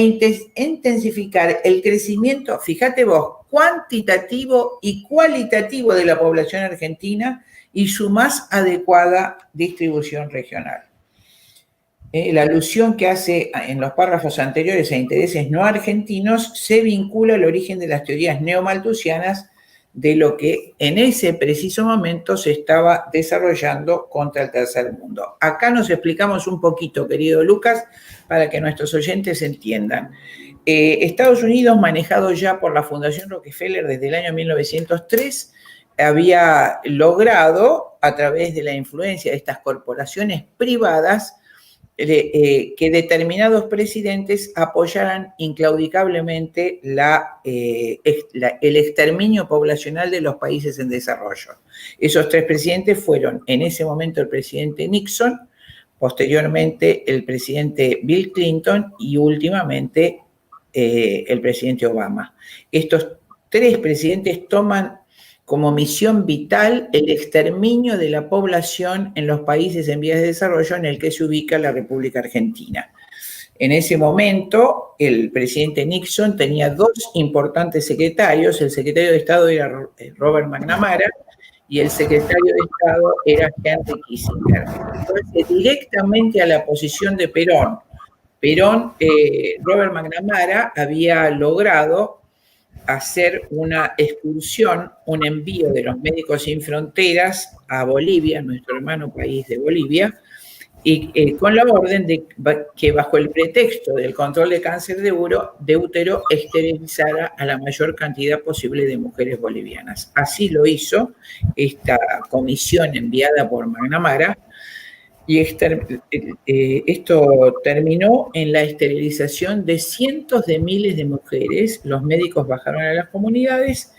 intensificar el crecimiento, fíjate vos, cuantitativo y cualitativo de la población argentina y su más adecuada distribución regional. La alusión que hace en los párrafos anteriores a intereses no argentinos se vincula al origen de las teorías neomalthusianas de lo que en ese preciso momento se estaba desarrollando contra el tercer mundo. Acá nos explicamos un poquito, querido Lucas, para que nuestros oyentes entiendan. Estados Unidos, manejado ya por la Fundación Rockefeller desde el año 1903, había logrado, a través de la influencia de estas corporaciones privadas, que determinados presidentes apoyaran inclaudicablemente el exterminio poblacional de los países en desarrollo. Esos tres presidentes fueron en ese momento el presidente Nixon, posteriormente el presidente Bill Clinton y últimamente el presidente Obama. Estos tres presidentes toman como misión vital el exterminio de la población en los países en vías de desarrollo en el que se ubica la República Argentina. En ese momento, el presidente Nixon tenía dos importantes secretarios. El secretario de Estado era Robert McNamara y el secretario de Estado era Henry Kissinger. Entonces, directamente a la posición de Perón. Robert McNamara había logrado hacer una excursión, un envío de los Médicos Sin Fronteras a Bolivia, nuestro hermano país de Bolivia, y con la orden de que bajo el pretexto del control de cáncer de útero esterilizara a la mayor cantidad posible de mujeres bolivianas. Así lo hizo esta comisión enviada por McNamara, y esto terminó en la esterilización de cientos de miles de mujeres. Los médicos bajaron a las comunidades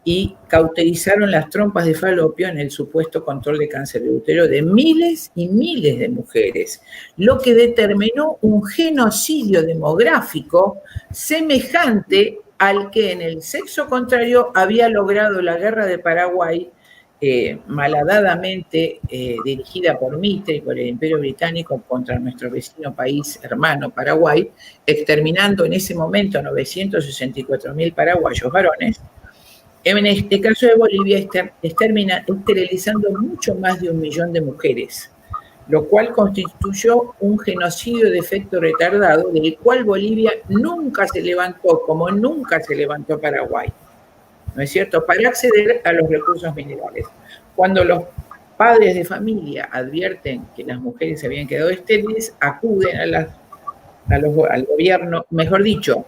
y cauterizaron las trompas de falopio en el supuesto control de cáncer de útero de miles y miles de mujeres, lo que determinó un genocidio demográfico semejante al que en el sexo contrario había logrado la guerra de Paraguay, malhadadamente dirigida por Mitre y por el Imperio Británico contra nuestro vecino país hermano Paraguay, exterminando en ese momento a 964.000 paraguayos varones. En este caso de Bolivia esterilizando mucho más de 1 millón de mujeres, lo cual constituyó un genocidio de efecto retardado del cual Bolivia nunca se levantó, como nunca se levantó Paraguay, ¿no es cierto?, para acceder a los recursos minerales. Cuando los padres de familia advierten que las mujeres se habían quedado estériles, acuden al gobierno, mejor dicho,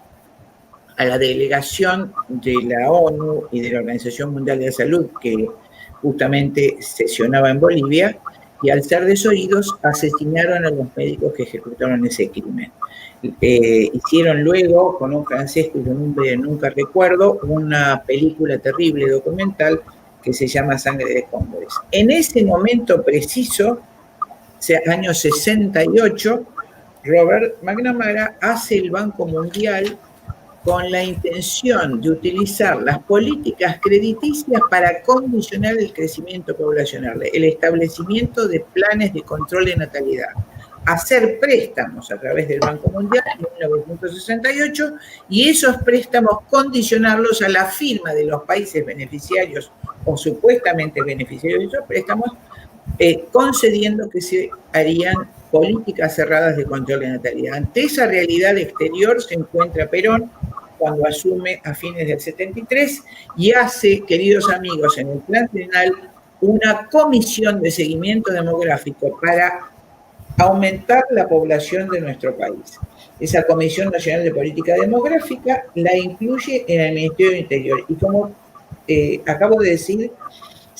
a la delegación de la ONU y de la Organización Mundial de la Salud, que justamente sesionaba en Bolivia, y al ser desoídos asesinaron a los médicos que ejecutaron ese crimen. Hicieron luego, con un francés cuyo nombre nunca recuerdo, una película terrible documental que se llama Sangre de Cóndores. En ese momento preciso, año 68, Robert McNamara hace el Banco Mundial con la intención de utilizar las políticas crediticias para condicionar el crecimiento poblacional, el establecimiento de planes de control de natalidad, hacer préstamos a través del Banco Mundial en 1968 y esos préstamos condicionarlos a la firma de los países beneficiarios o supuestamente beneficiarios de esos préstamos, concediendo que se harían políticas cerradas de control de natalidad. Ante esa realidad exterior se encuentra Perón cuando asume a fines del 73 y hace, queridos amigos, en el Plan Trienal una comisión de seguimiento demográfico para aumentar la población de nuestro país. Esa Comisión Nacional de Política Demográfica la incluye en el Ministerio del Interior y, como acabo de decir,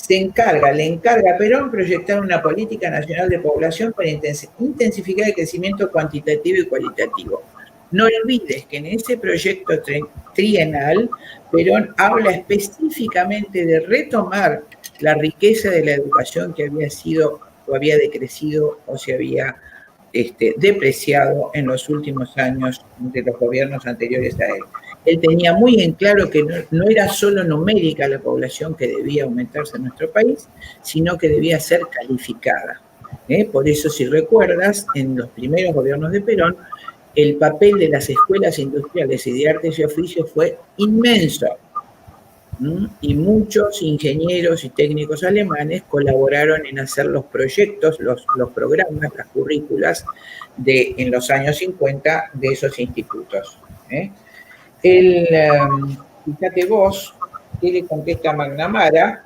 le encarga a Perón proyectar una política nacional de población para intensificar el crecimiento cuantitativo y cualitativo. No olvides que en ese proyecto trienal Perón habla específicamente de retomar la riqueza de la educación que había sido o había decrecido o se había depreciado en los últimos años de los gobiernos anteriores a él. Él tenía muy en claro que no era solo numérica la población que debía aumentarse en nuestro país, sino que debía ser calificada. Por eso, si recuerdas, en los primeros gobiernos de Perón, el papel de las escuelas industriales y de artes y oficios fue inmenso. Y muchos ingenieros y técnicos alemanes colaboraron en hacer los proyectos, los programas, las currículas en los años 50 de esos institutos. Fíjate vos, que le contesta McNamara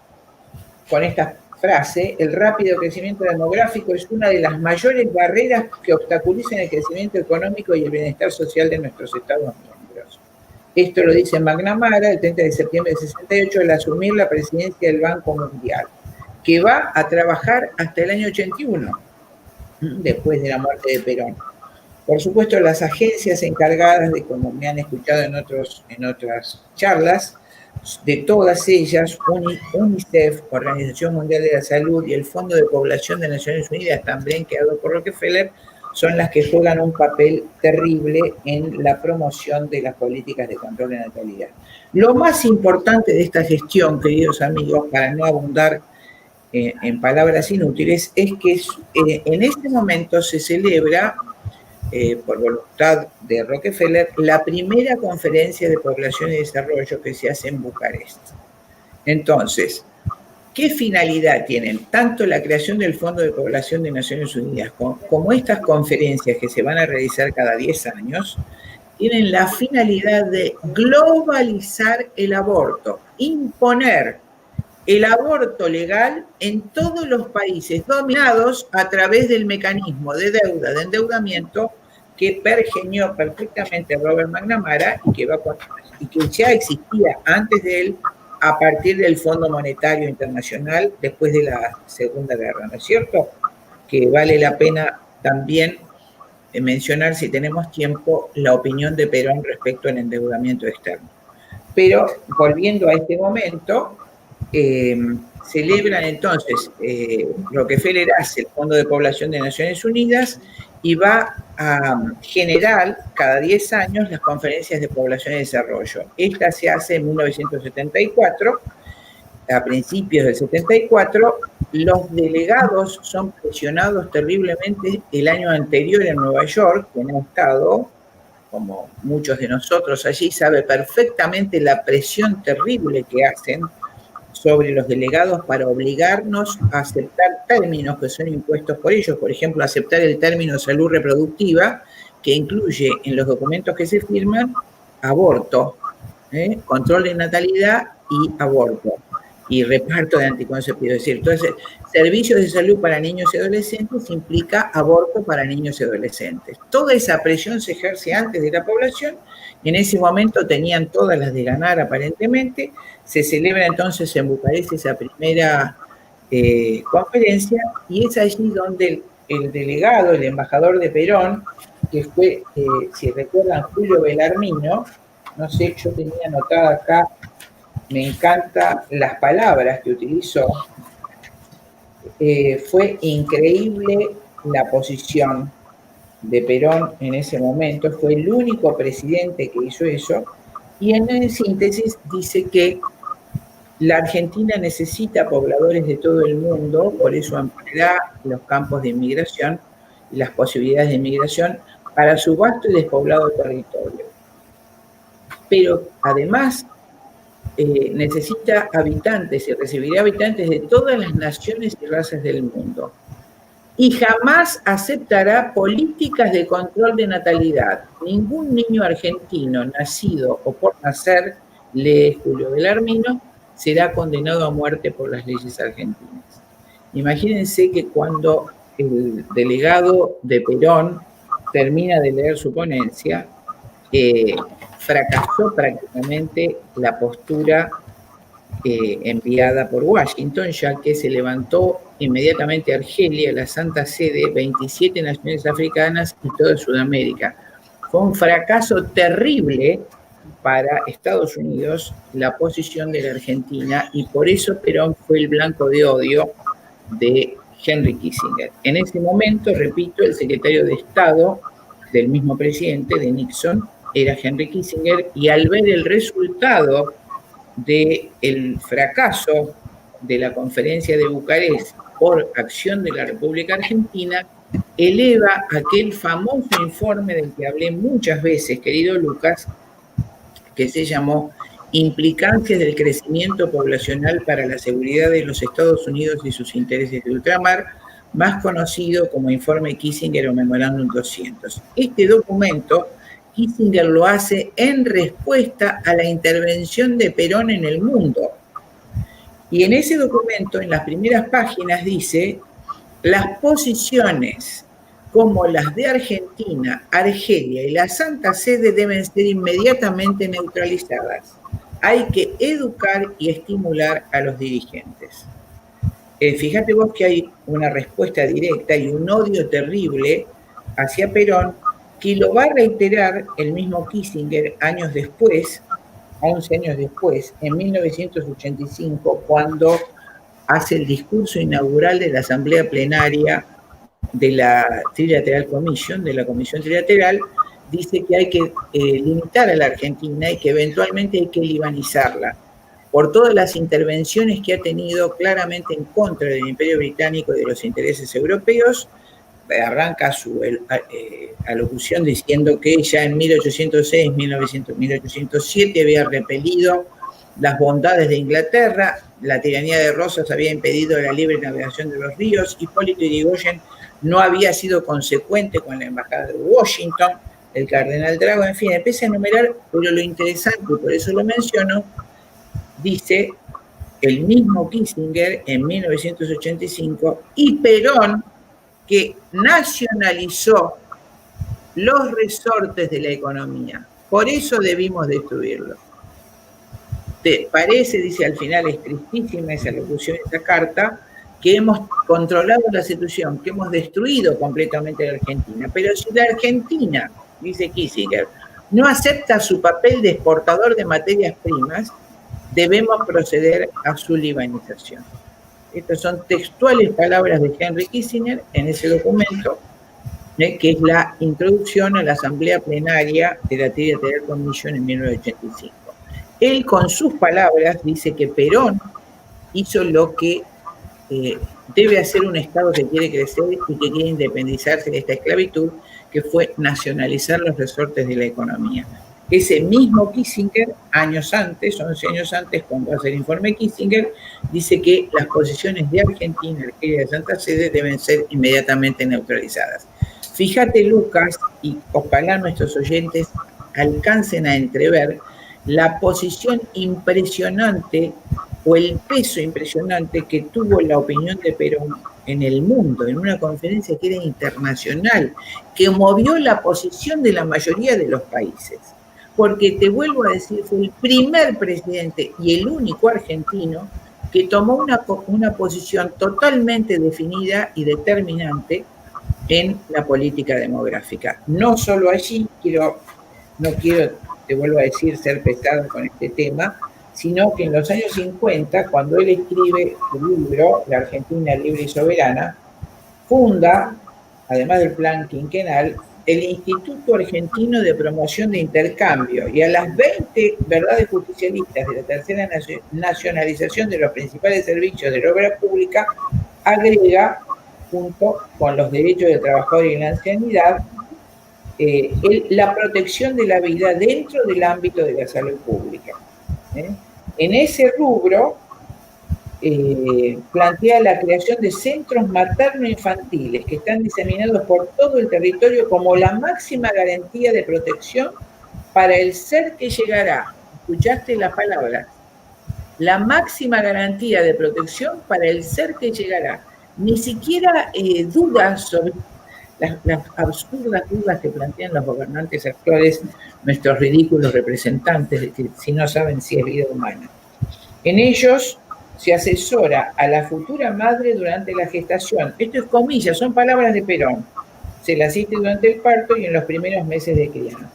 con esta frase: el rápido crecimiento demográfico es una de las mayores barreras que obstaculizan el crecimiento económico y el bienestar social de nuestros Estados miembros. Esto lo dice McNamara el 30 de septiembre de 68 al asumir la presidencia del Banco Mundial, que va a trabajar hasta el año 81, después de la muerte de Perón. Por supuesto, las agencias encargadas de, como me han escuchado en otras charlas, de todas ellas, UNICEF, Organización Mundial de la Salud y el Fondo de Población de Naciones Unidas, también creado por Rockefeller, son las que juegan un papel terrible en la promoción de las políticas de control de natalidad. Lo más importante de esta gestión, queridos amigos, para no abundar en palabras inútiles, es que en este momento se celebra, por voluntad de Rockefeller, la primera conferencia de población y desarrollo que se hace en Bucarest. Entonces, ¿qué finalidad tienen tanto la creación del Fondo de Población de Naciones Unidas como estas conferencias que se van a realizar cada 10 años? Tienen la finalidad de globalizar el aborto, imponer el aborto legal en todos los países dominados a través del mecanismo de deuda, de endeudamiento que pergeñó perfectamente Robert McNamara y que ya existía antes de él a partir del Fondo Monetario Internacional después de la Segunda Guerra, ¿no es cierto? Que vale la pena también mencionar, si tenemos tiempo, la opinión de Perón respecto al endeudamiento externo. Pero, volviendo a este momento, celebran entonces, Rockefeller hace el Fondo de Población de Naciones Unidas y va a generar cada 10 años las conferencias de población y desarrollo. Esta se hace en 1974, a principios del 74, los delegados son presionados terriblemente el año anterior en Nueva York, quien ha estado, como muchos de nosotros allí, sabe perfectamente la presión terrible que hacen sobre los delegados para obligarnos a aceptar términos que son impuestos por ellos. Por ejemplo, aceptar el término salud reproductiva, que incluye en los documentos que se firman aborto, control de natalidad y aborto, y reparto de anticonceptivos. Es decir, entonces, servicios de salud para niños y adolescentes implica aborto para niños y adolescentes. Toda esa presión se ejerce antes de la población. En ese momento tenían todas las de ganar, aparentemente. Se celebra entonces en Bucarest esa primera conferencia, y es allí donde el delegado, el embajador de Perón, que fue, si recuerdan, Julio Belarmino, no sé, yo tenía anotada acá, me encantan las palabras que utilizó, fue increíble la posición de Perón en ese momento, fue el único presidente que hizo eso, y en síntesis dice que la Argentina necesita pobladores de todo el mundo, por eso ampliará los campos de inmigración y las posibilidades de inmigración para su vasto y despoblado territorio. Pero además necesita habitantes y recibirá habitantes de todas las naciones y razas del mundo. Y jamás aceptará políticas de control de natalidad. Ningún niño argentino nacido o por nacer, lee Julio Belarmino, será condenado a muerte por las leyes argentinas. Imagínense que cuando el delegado de Perón termina de leer su ponencia, fracasó prácticamente la postura enviada por Washington, ya que se levantó inmediatamente Argelia, la Santa Sede, 27 naciones africanas y toda Sudamérica. Fue un fracaso terrible para Estados Unidos la posición de la Argentina, y por eso Perón fue el blanco de odio de Henry Kissinger. En ese momento, repito, el secretario de Estado del mismo presidente, de Nixon, era Henry Kissinger, y al ver el resultado del fracaso de la conferencia de Bucarest por acción de la República Argentina, eleva aquel famoso informe del que hablé muchas veces, querido Lucas, que se llamó Implicancias del crecimiento poblacional para la seguridad de los Estados Unidos y sus intereses de ultramar, más conocido como Informe Kissinger o Memorándum 200. Este documento Kissinger lo hace en respuesta a la intervención de Perón en el mundo. Y en ese documento, en las primeras páginas, dice: las posiciones como las de Argentina, Argelia y la Santa Sede deben ser inmediatamente neutralizadas. Hay que educar y estimular a los dirigentes. Fíjate vos que hay una respuesta directa y un odio terrible hacia Perón, que lo va a reiterar el mismo Kissinger años después, 11 años después, en 1985, cuando hace el discurso inaugural de la Asamblea Plenaria de la Trilateral Commission, de la Comisión Trilateral. Dice que hay que limitar a la Argentina y que eventualmente hay que libanizarla por todas las intervenciones que ha tenido claramente en contra del Imperio Británico y de los intereses europeos. Arranca su alocución diciendo que ya en 1806, 1807 había repelido las bondades de Inglaterra, la tiranía de Rosas había impedido la libre navegación de los ríos, Hipólito Yrigoyen no había sido consecuente con la embajada de Washington, el cardenal Drago, en fin, empieza a enumerar, pero lo interesante, y por eso lo menciono, dice el mismo Kissinger en 1985 y Perón, que nacionalizó los resortes de la economía. Por eso debimos destruirlo. ¿Te parece? Dice al final, es tristísima esa locución, esa carta, que hemos controlado la situación, que hemos destruido completamente la Argentina. Pero si la Argentina, dice Kissinger, no acepta su papel de exportador de materias primas, debemos proceder a su libanización. Estas son textuales palabras de Henry Kissinger en ese documento, que es la introducción a la Asamblea Plenaria de la Trilateral Commission en 1985. Él, con sus palabras, dice que Perón hizo lo que debe hacer un Estado que quiere crecer y que quiere independizarse de esta esclavitud, que fue nacionalizar los resortes de la economía. Ese mismo Kissinger, años antes, 11 años antes, cuando hace el informe Kissinger, dice que las posiciones de Argentina, Argelia y de Santa Sede deben ser inmediatamente neutralizadas. Fíjate, Lucas, y ojalá nuestros oyentes alcancen a entrever la posición impresionante o el peso impresionante que tuvo la opinión de Perón en el mundo, en una conferencia que era internacional, que movió la posición de la mayoría de los países. Porque te vuelvo a decir, fue el primer presidente y el único argentino que tomó una posición totalmente definida y determinante en la política demográfica. No solo allí, no quiero, te vuelvo a decir, ser pesado con este tema, sino que en los años 50, cuando él escribe su libro, La Argentina Libre y Soberana, funda, además del plan quinquenal, el Instituto Argentino de Promoción de Intercambio, y a las 20 verdades justicialistas de la tercera nacionalización de los principales servicios de la obra pública, agrega, junto con los derechos del trabajador y la ancianidad, la protección de la vida dentro del ámbito de la salud pública. En ese rubro, plantea la creación de centros materno-infantiles que están diseminados por todo el territorio como la máxima garantía de protección para el ser que llegará. ¿Escuchaste las palabras? La máxima garantía de protección para el ser que llegará. Ni siquiera dudas sobre las absurdas dudas que plantean los gobernantes actuales, nuestros ridículos representantes, de que si no saben si es vida humana. En ellos se asesora a la futura madre durante la gestación. Esto es comillas, son palabras de Perón. Se la asiste durante el parto y en los primeros meses de crianza.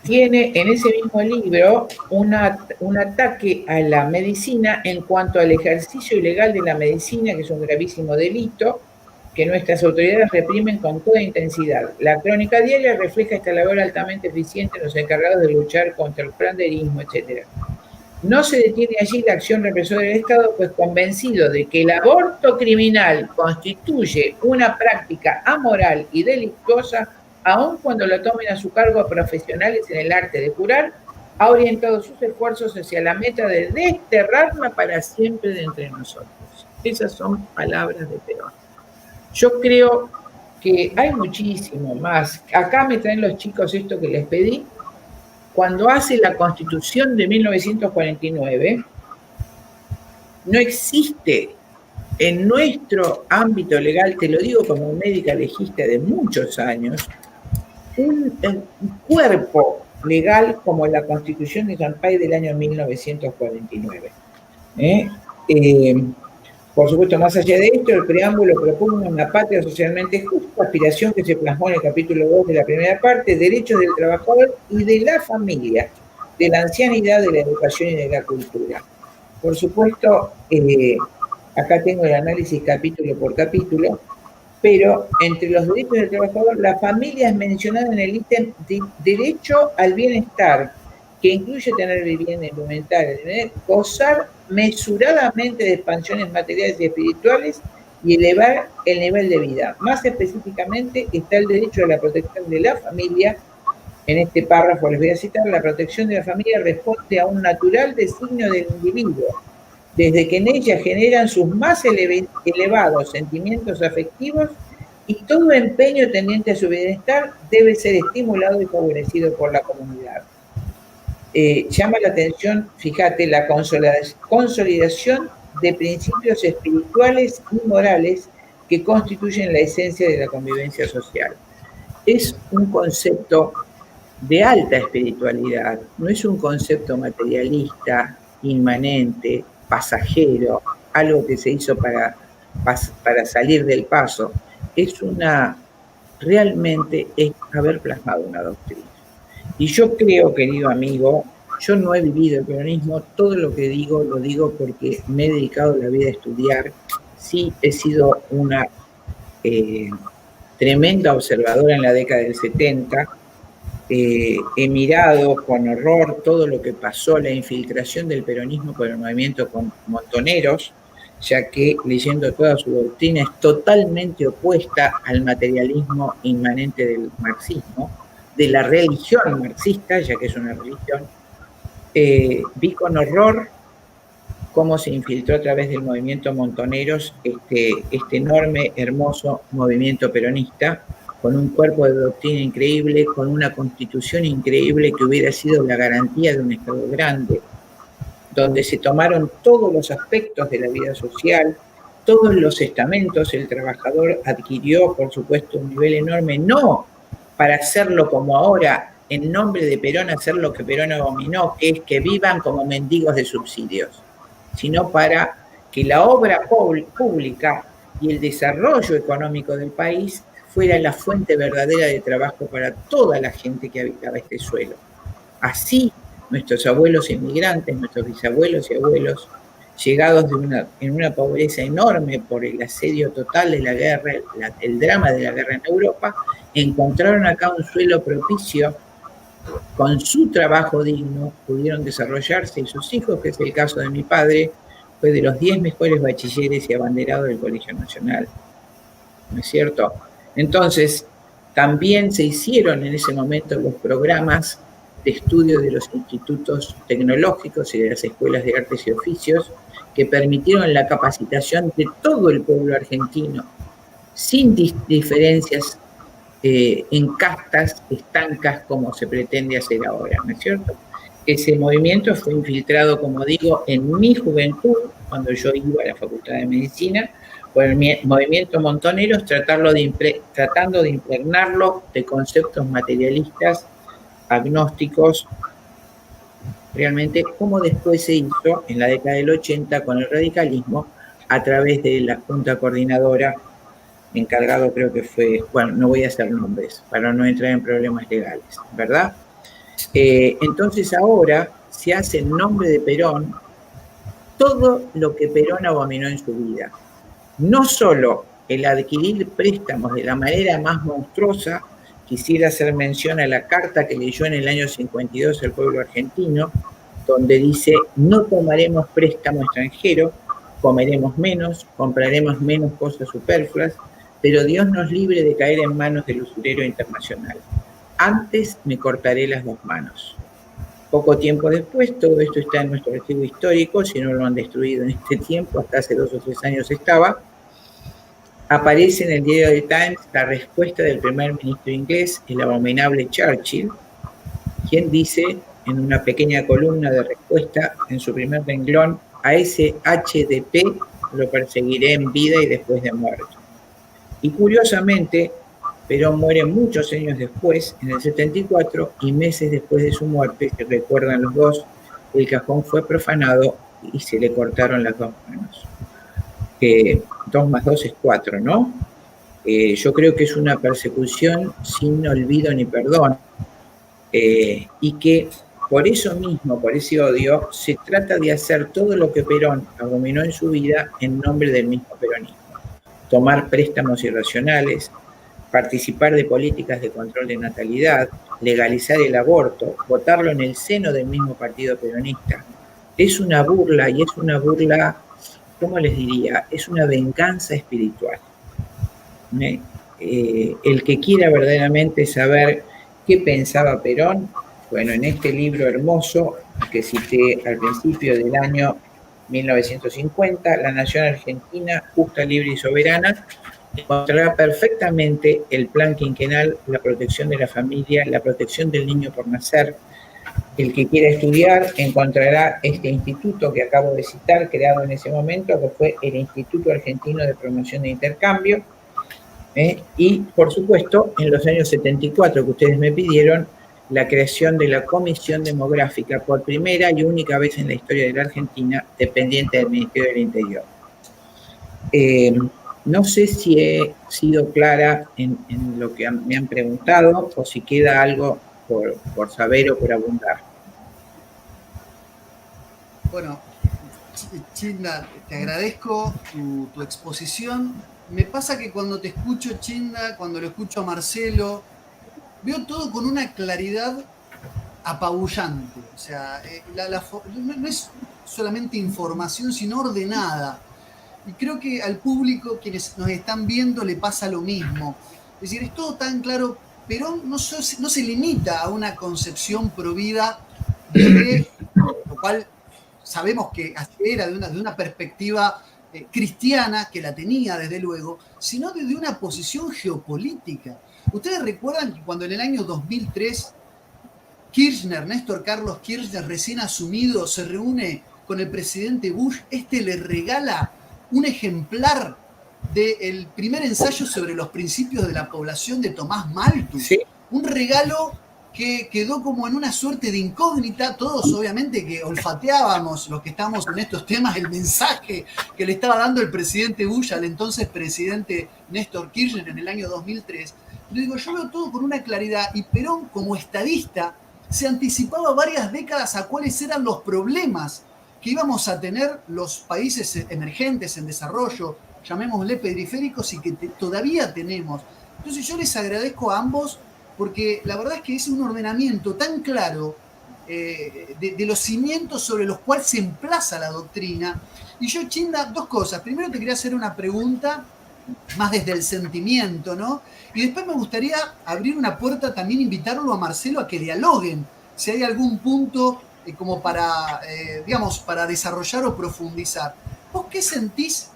Tiene en ese mismo libro un ataque a la medicina en cuanto al ejercicio ilegal de la medicina, que es un gravísimo delito que nuestras autoridades reprimen con toda intensidad. La crónica diaria refleja esta labor altamente eficiente en los encargados de luchar contra el panderismo, etc. No se detiene allí la acción represora del Estado, pues convencido de que el aborto criminal constituye una práctica amoral y delictuosa, aun cuando lo tomen a su cargo profesionales en el arte de curar, ha orientado sus esfuerzos hacia la meta de desterrarla para siempre de entre nosotros. Esas son palabras de Perón. Yo creo que hay muchísimo más. Acá me traen los chicos esto que les pedí. Cuando hace la Constitución de 1949, no existe en nuestro ámbito legal, te lo digo como médica legista de muchos años, un cuerpo legal como la Constitución de Champagne del año 1949. Por supuesto, más allá de esto, el preámbulo propone una patria socialmente justa, aspiración que se plasmó en el capítulo 2 de la primera parte, derechos del trabajador y de la familia, de la ancianidad, de la educación y de la cultura. Por supuesto, acá tengo el análisis capítulo por capítulo, pero entre los derechos del trabajador, la familia es mencionada en el ítem de derecho al bienestar, que incluye tener vivienda, indumentaria, gozar mesuradamente de expansiones materiales y espirituales y elevar el nivel de vida. Más específicamente está el derecho a la protección de la familia. En este párrafo les voy a citar: la protección de la familia responde a un natural designio del individuo, desde que en ella generan sus más elevados sentimientos afectivos, y todo empeño tendiente a su bienestar debe ser estimulado y favorecido por la comunidad. llama la atención, fíjate, la consolidación de principios espirituales y morales que constituyen la esencia de la convivencia social. Es un concepto de alta espiritualidad, no es un concepto materialista, inmanente, pasajero, algo que se hizo para salir del paso. Realmente es haber plasmado una doctrina. Y yo creo, querido amigo, yo no he vivido el peronismo, todo lo que digo lo digo porque me he dedicado la vida a estudiar, sí he sido una tremenda observadora en la década del 70, he mirado con horror todo lo que pasó, la infiltración del peronismo por el movimiento con Montoneros, ya que leyendo toda su doctrina es totalmente opuesta al materialismo inmanente del marxismo, de la religión marxista, ya que es una religión. Vi con horror cómo se infiltró a través del movimiento Montoneros este enorme, hermoso movimiento peronista, con un cuerpo de doctrina increíble, con una constitución increíble que hubiera sido la garantía de un Estado grande, donde se tomaron todos los aspectos de la vida social, todos los estamentos, el trabajador adquirió, por supuesto, un nivel enorme, no para hacerlo como ahora, en nombre de Perón, hacer lo que Perón abominó, que es que vivan como mendigos de subsidios, sino para que la obra pública y el desarrollo económico del país fuera la fuente verdadera de trabajo para toda la gente que habitaba este suelo. Así, nuestros abuelos inmigrantes, nuestros bisabuelos y abuelos, llegados en una pobreza enorme por el asedio total de la guerra, el drama de la guerra en Europa, encontraron acá un suelo propicio, con su trabajo digno pudieron desarrollarse, y sus hijos, que es el caso de mi padre, fue de los 10 mejores bachilleres y abanderado del Colegio Nacional. ¿No es cierto? Entonces, también se hicieron en ese momento los programas de estudio de los institutos tecnológicos y de las escuelas de artes y oficios que permitieron la capacitación de todo el pueblo argentino, sin diferencias en castas estancas como se pretende hacer ahora, ¿no es cierto? Ese movimiento fue infiltrado, como digo, en mi juventud, cuando yo iba a la Facultad de Medicina, por el movimiento Montoneros, tratando de impregnarlo de conceptos materialistas, agnósticos, realmente como después se hizo en la década del 80 con el radicalismo a través de la Junta Coordinadora, encargado creo que fue, bueno, no voy a hacer nombres para no entrar en problemas legales, ¿verdad? Entonces ahora se hace en nombre de Perón todo lo que Perón abominó en su vida. No solo el adquirir préstamos de la manera más monstruosa, quisiera hacer mención a la carta que leyó en el año 52 el pueblo argentino, donde dice: no tomaremos préstamo extranjero, comeremos menos, compraremos menos cosas superfluas, pero Dios nos libre de caer en manos del usurero internacional. Antes me cortaré las 2 manos. Poco tiempo después, todo esto está en nuestro archivo histórico, si no lo han destruido en este tiempo, hasta hace 2 o 3 años estaba, aparece en el diario The Times la respuesta del primer ministro inglés, el abominable Churchill, quien dice en una pequeña columna de respuesta en su primer renglón: a ese HDP lo perseguiré en vida y después de muerto. Y curiosamente, Perón muere muchos años después, en el 74, y meses después de su muerte, se recuerdan los dos, el cajón fue profanado y se le cortaron las 2 manos. 2 más 2 es 4, ¿no? Yo creo que es una persecución sin olvido ni perdón, y que por eso mismo, por ese odio, se trata de hacer todo lo que Perón abominó en su vida en nombre del mismo peronismo. Tomar préstamos irracionales, participar de políticas de control de natalidad, legalizar el aborto, votarlo en el seno del mismo partido peronista. Es una burla, y es una burla, ¿cómo les diría? Es una venganza espiritual. El que quiera verdaderamente saber qué pensaba Perón, bueno, en este libro hermoso que cité al principio del año 1950, La Nación Argentina, Justa, Libre y Soberana, encontrará perfectamente el plan quinquenal, la protección de la familia, la protección del niño por nacer, El que quiera estudiar encontrará este instituto que acabo de citar, creado en ese momento, que fue el Instituto Argentino de Promoción de Intercambio. Y, por supuesto, en los años 74, que ustedes me pidieron, la creación de la Comisión Demográfica, por primera y única vez en la historia de la Argentina, dependiente del Ministerio del Interior. No sé si he sido clara en lo que me han preguntado o si queda algo por saber o por abundar. Bueno, Chinda, te agradezco tu exposición. Me pasa que cuando te escucho, Chinda, cuando lo escucho a Marcelo, veo todo con una claridad apabullante. O sea, no es solamente información, sino ordenada. Y creo que al público, quienes nos están viendo, le pasa lo mismo. Es decir, es todo tan claro. Perón no se limita a una concepción provida desde, lo cual sabemos que era de una perspectiva cristiana, que la tenía desde luego, sino desde una posición geopolítica. Ustedes recuerdan que cuando en el año 2003 Néstor Carlos Kirchner, recién asumido, se reúne con el presidente Bush, le regala un ejemplar del primer ensayo sobre los principios de la población de Tomás Malthus. Sí. Un regalo que quedó como en una suerte de incógnita. Todos obviamente que olfateábamos, los que estamos en estos temas, el mensaje que le estaba dando el presidente Bush al entonces presidente Néstor Kirchner en el año 2003. Yo digo, yo veo todo con una claridad, y Perón, como estadista, se anticipaba varias décadas a cuáles eran los problemas que íbamos a tener los países emergentes en desarrollo, llamémosle periféricos, y que todavía tenemos. Entonces yo les agradezco a ambos, porque la verdad es que es un ordenamiento tan claro de los cimientos sobre los cuales se emplaza la doctrina. Y yo, Chinda, dos cosas. Primero te quería hacer una pregunta más desde el sentimiento, ¿no? Y después me gustaría abrir una puerta, también invitarlo a Marcelo a que dialoguen, si hay algún punto como para, digamos, para desarrollar o profundizar. ¿Vos qué sentís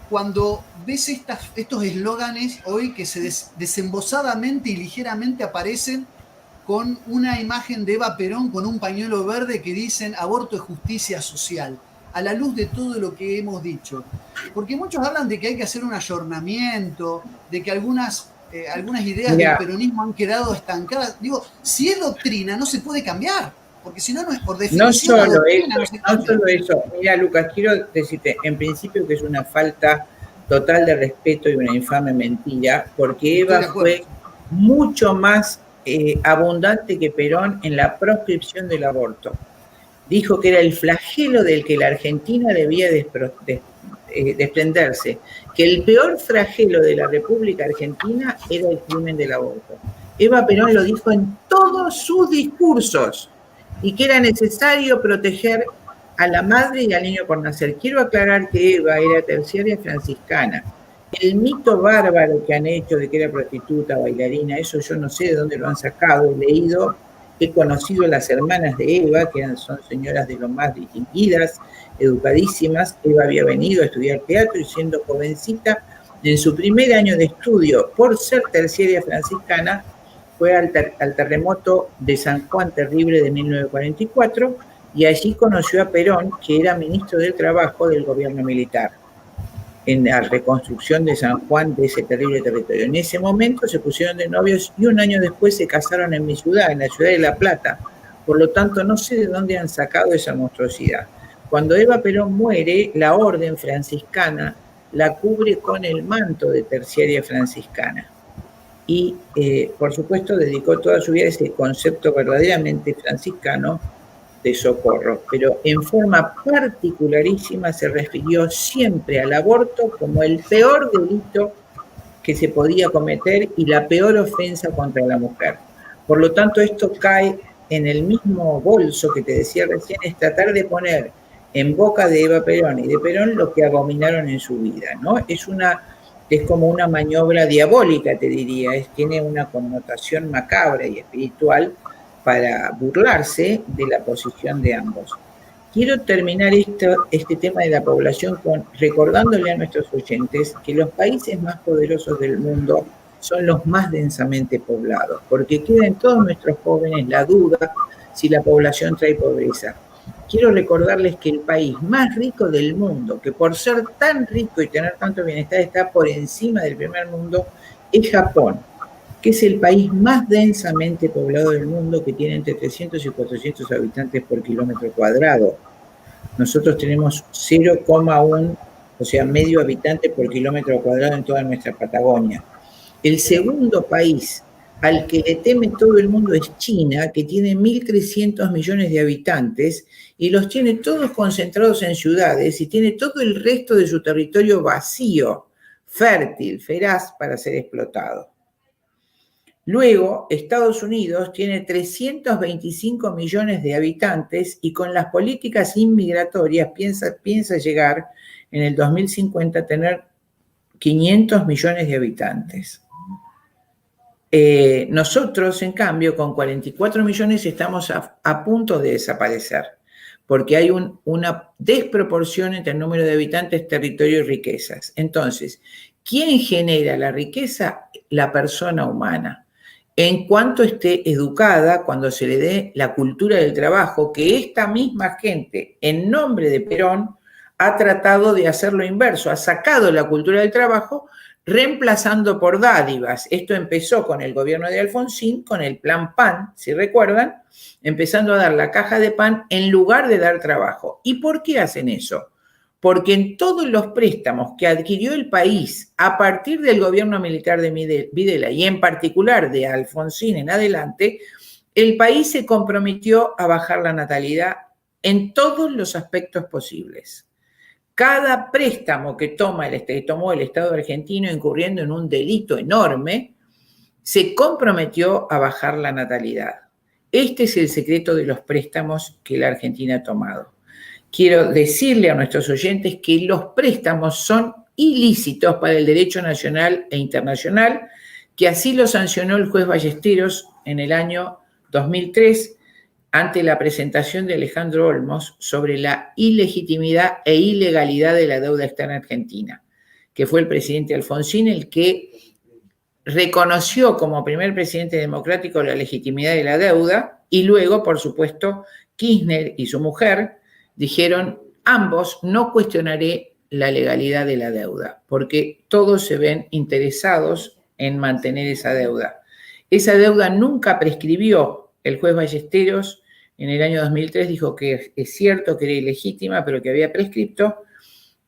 cuando ves estos eslóganes hoy que se desembosadamente y ligeramente aparecen con una imagen de Eva Perón con un pañuelo verde que dicen aborto es justicia social, a la luz de todo lo que hemos dicho? Porque muchos hablan de que hay que hacer un ayornamiento, de que algunas ideas del peronismo han quedado estancadas. Digo, si es doctrina, no se puede cambiar, porque si no, no es por definición. No solo eso. Mira, Lucas, quiero decirte, en principio, que es una falta total de respeto y una infame mentira, porque Eva fue mucho más abundante que Perón en la proscripción del aborto. Dijo que era el flagelo del que la Argentina debía desprenderse, que el peor flagelo de la República Argentina era el crimen del aborto. Eva Perón lo dijo en todos sus discursos, y que era necesario proteger a la madre y al niño por nacer. Quiero aclarar que Eva era terciaria franciscana. El mito bárbaro que han hecho de que era prostituta, bailarina, eso yo no sé de dónde lo han sacado. He leído, he conocido a las hermanas de Eva, que son señoras de lo más distinguidas, educadísimas. Eva había venido a estudiar teatro y, siendo jovencita, en su primer año de estudio, por ser terciaria franciscana, fue al terremoto de San Juan terrible de 1944, y allí conoció a Perón, que era ministro del Trabajo del gobierno militar, en la reconstrucción de San Juan, de ese terrible territorio. En ese momento se pusieron de novios y un año después se casaron en mi ciudad, en la ciudad de La Plata. Por lo tanto, no sé de dónde han sacado esa monstruosidad. Cuando Eva Perón muere, la orden franciscana la cubre con el manto de terciaria franciscana. Y, por supuesto, dedicó toda su vida a ese concepto verdaderamente franciscano de socorro, pero en forma particularísima se refirió siempre al aborto como el peor delito que se podía cometer y la peor ofensa contra la mujer. Por lo tanto, esto cae en el mismo bolso que te decía recién, es tratar de poner en boca de Eva Perón y de Perón lo que abominaron en su vida, ¿no? Es como una maniobra diabólica, te diría, tiene una connotación macabra y espiritual para burlarse de la posición de ambos. Quiero terminar este tema de la población recordándole a nuestros oyentes que los países más poderosos del mundo son los más densamente poblados, porque queda en todos nuestros jóvenes la duda si la población trae pobreza. Quiero recordarles que el país más rico del mundo, que por ser tan rico y tener tanto bienestar está por encima del primer mundo, es Japón, que es el país más densamente poblado del mundo, que tiene entre 300 y 400 habitantes por kilómetro cuadrado. Nosotros tenemos 0,1, o sea, medio habitante por kilómetro cuadrado en toda nuestra Patagonia. El segundo país al que le teme todo el mundo es China, que tiene 1.300 millones de habitantes y los tiene todos concentrados en ciudades y tiene todo el resto de su territorio vacío, fértil, feraz para ser explotado. Luego, Estados Unidos tiene 325 millones de habitantes y con las políticas inmigratorias piensa llegar en el 2050 a tener 500 millones de habitantes. Nosotros, en cambio, con 44 millones estamos a punto de desaparecer, porque hay una desproporción entre el número de habitantes, territorio y riquezas. Entonces, ¿quién genera la riqueza? La persona humana. En cuanto esté educada, cuando se le dé la cultura del trabajo, que esta misma gente, en nombre de Perón, ha tratado de hacer lo inverso, ha sacado la cultura del trabajo, reemplazando por dádivas. Esto empezó con el gobierno de Alfonsín, con el plan PAN, si recuerdan, empezando a dar la caja de pan en lugar de dar trabajo. ¿Y por qué hacen eso? Porque en todos los préstamos que adquirió el país a partir del gobierno militar de Videla y en particular de Alfonsín en adelante, el país se comprometió a bajar la natalidad en todos los aspectos posibles. Cada préstamo que tomó el Estado argentino, incurriendo en un delito enorme, se comprometió a bajar la natalidad. Este es el secreto de los préstamos que la Argentina ha tomado. Quiero decirle a nuestros oyentes que los préstamos son ilícitos para el derecho nacional e internacional, que así lo sancionó el juez Ballesteros en el año 2003, ante la presentación de Alejandro Olmos sobre la ilegitimidad e ilegalidad de la deuda externa argentina, que fue el presidente Alfonsín el que reconoció como primer presidente democrático la legitimidad de la deuda y luego, por supuesto, Kirchner y su mujer dijeron, ambos, no cuestionaré la legalidad de la deuda, porque todos se ven interesados en mantener esa deuda. Esa deuda nunca prescribió. El juez Ballesteros en el año 2003 dijo que es cierto que era ilegítima, pero que había prescripto.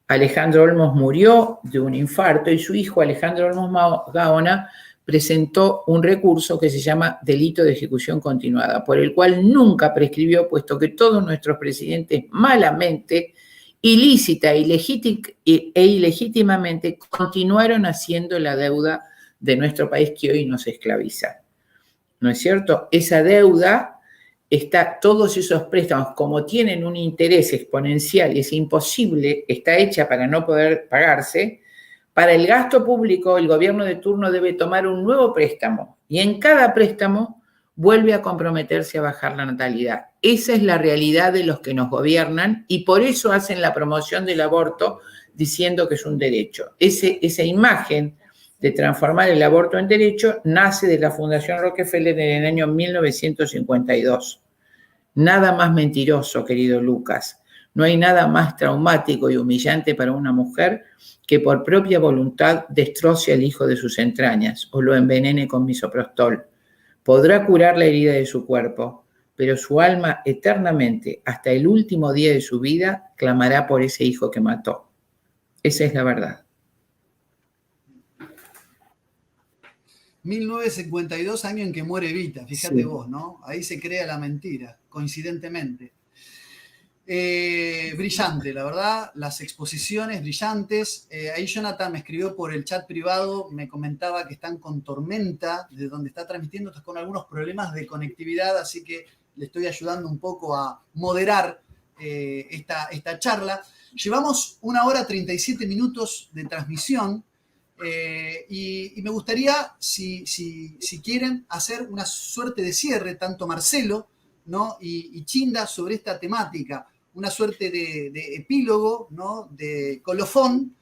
Alejandro Olmos murió de un infarto y su hijo Alejandro Olmos Gaona presentó un recurso que se llama delito de ejecución continuada, por el cual nunca prescribió, puesto que todos nuestros presidentes malamente, ilícita e ilegítimamente continuaron haciendo la deuda de nuestro país que hoy nos esclaviza. ¿No es cierto? Esa deuda todos esos préstamos, como tienen un interés exponencial y es imposible, está hecha para no poder pagarse, para el gasto público el gobierno de turno debe tomar un nuevo préstamo y en cada préstamo vuelve a comprometerse a bajar la natalidad. Esa es la realidad de los que nos gobiernan y por eso hacen la promoción del aborto diciendo que es un derecho. Esa imagen de transformar el aborto en derecho nace de la Fundación Rockefeller en el año 1952. Nada más mentiroso, querido Lucas. No hay nada más traumático y humillante para una mujer que por propia voluntad destroce al hijo de sus entrañas o lo envenene con misoprostol. Podrá curar la herida de su cuerpo, pero su alma eternamente, hasta el último día de su vida, clamará por ese hijo que mató. Esa es la verdad. 1952, año en que muere Evita, fíjate vos, ¿no? Ahí se crea la mentira, coincidentemente. Brillante, la verdad, las exposiciones brillantes. Ahí Jonathan me escribió por el chat privado, me comentaba que están con tormenta, de donde está transmitiendo, está con algunos problemas de conectividad, así que le estoy ayudando un poco a moderar esta charla. Llevamos 1 hora 37 minutos de transmisión. Y me gustaría, si quieren, hacer una suerte de cierre, tanto Marcelo, ¿no? y Chinda, sobre esta temática, una suerte de epílogo, ¿no? De colofón,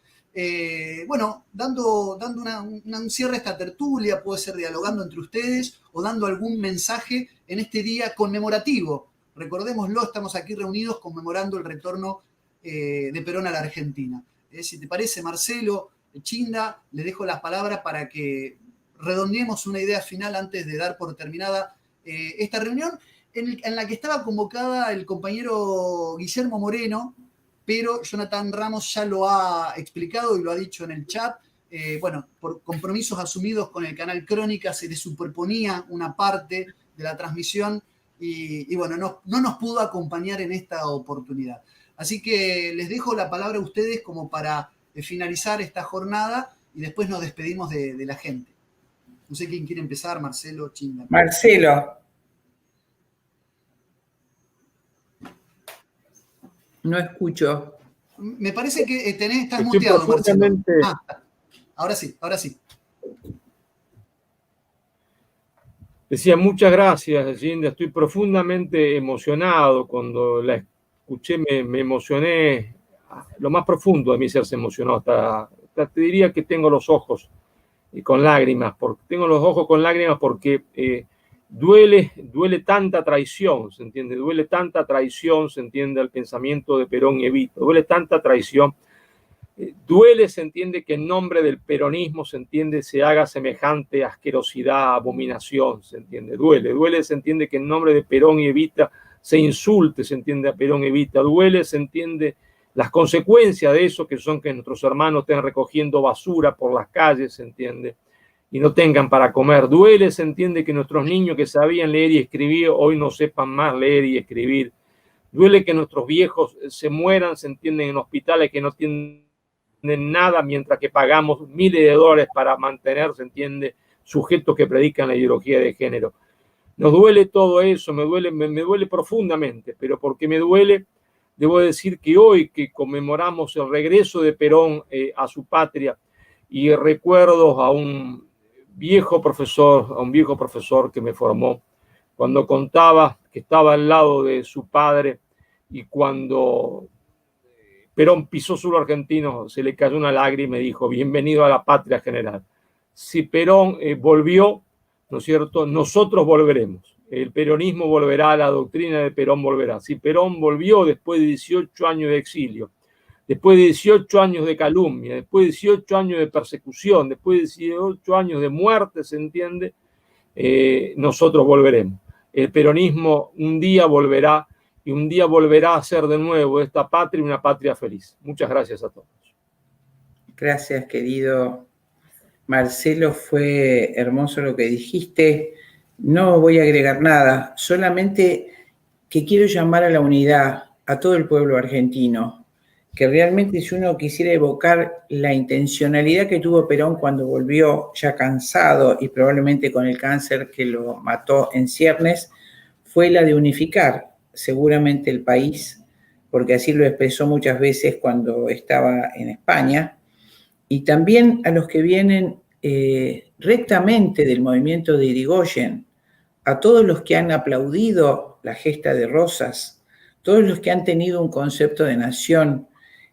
bueno, dando un cierre a esta tertulia, puede ser dialogando entre ustedes o dando algún mensaje en este día conmemorativo. Recordémoslo, estamos aquí reunidos conmemorando el retorno de Perón a la Argentina. Si te parece, Marcelo, Chinda, le dejo las palabras para que redondeemos una idea final antes de dar por terminada esta reunión, en la que estaba convocada el compañero Guillermo Moreno, pero Jonathan Ramos ya lo ha explicado y lo ha dicho en el chat. Bueno, por compromisos asumidos con el canal Crónica se le superponía una parte de la transmisión y bueno, no nos pudo acompañar en esta oportunidad. Así que les dejo la palabra a ustedes como para finalizar esta jornada y después nos despedimos de la gente. No sé quién quiere empezar, Marcelo, Chinda. Marcelo. No escucho. Me parece que estás muteado, Marcelo. Ahora sí, ahora sí. Decía, muchas gracias, Chinda. Estoy profundamente emocionado. Cuando la escuché me emocioné. Lo más profundo de mi ser se emocionó. Hasta te diría que tengo los ojos con lágrimas. Tengo los ojos con lágrimas porque duele tanta traición, ¿se entiende? Duele tanta traición, ¿se entiende? Al pensamiento de Perón y Evita. Duele tanta traición. Duele, se entiende, que en nombre del peronismo, se entiende, se haga semejante asquerosidad, abominación, se entiende. Duele, se entiende, que en nombre de Perón y Evita se insulte, se entiende, a Perón y Evita. Duele, se entiende, las consecuencias de eso, que son que nuestros hermanos estén recogiendo basura por las calles, se entiende, y no tengan para comer. Duele, se entiende, que nuestros niños que sabían leer y escribir hoy no sepan más leer y escribir. Duele que nuestros viejos se mueran, se entiende, en hospitales que no tienen nada, mientras que pagamos miles de dólares para mantener, se entiende, sujetos que predican la ideología de género. Nos duele todo eso, me duele profundamente, pero porque me duele, debo decir que hoy que conmemoramos el regreso de Perón a su patria, y recuerdo a un viejo profesor que me formó, cuando contaba que estaba al lado de su padre y cuando Perón pisó suelo argentino, se le cayó una lágrima y dijo: bienvenido a la patria, general. Si Perón volvió, ¿no es cierto?, nosotros volveremos. El peronismo volverá, la doctrina de Perón volverá. Si Perón volvió después de 18 años de exilio, después de 18 años de calumnia, después de 18 años de persecución, después de 18 años de muerte, ¿se entiende? Nosotros volveremos. El peronismo un día volverá, y un día volverá a ser de nuevo esta patria una patria feliz. Muchas gracias a todos. Gracias, querido Marcelo. Fue hermoso lo que dijiste. No voy a agregar nada, solamente que quiero llamar a la unidad a todo el pueblo argentino, que realmente, si uno quisiera evocar la intencionalidad que tuvo Perón cuando volvió ya cansado y probablemente con el cáncer que lo mató en ciernes, fue la de unificar seguramente el país, porque así lo expresó muchas veces cuando estaba en España, y también a los que vienen rectamente del movimiento de Irigoyen, a todos los que han aplaudido la gesta de Rosas, todos los que han tenido un concepto de nación,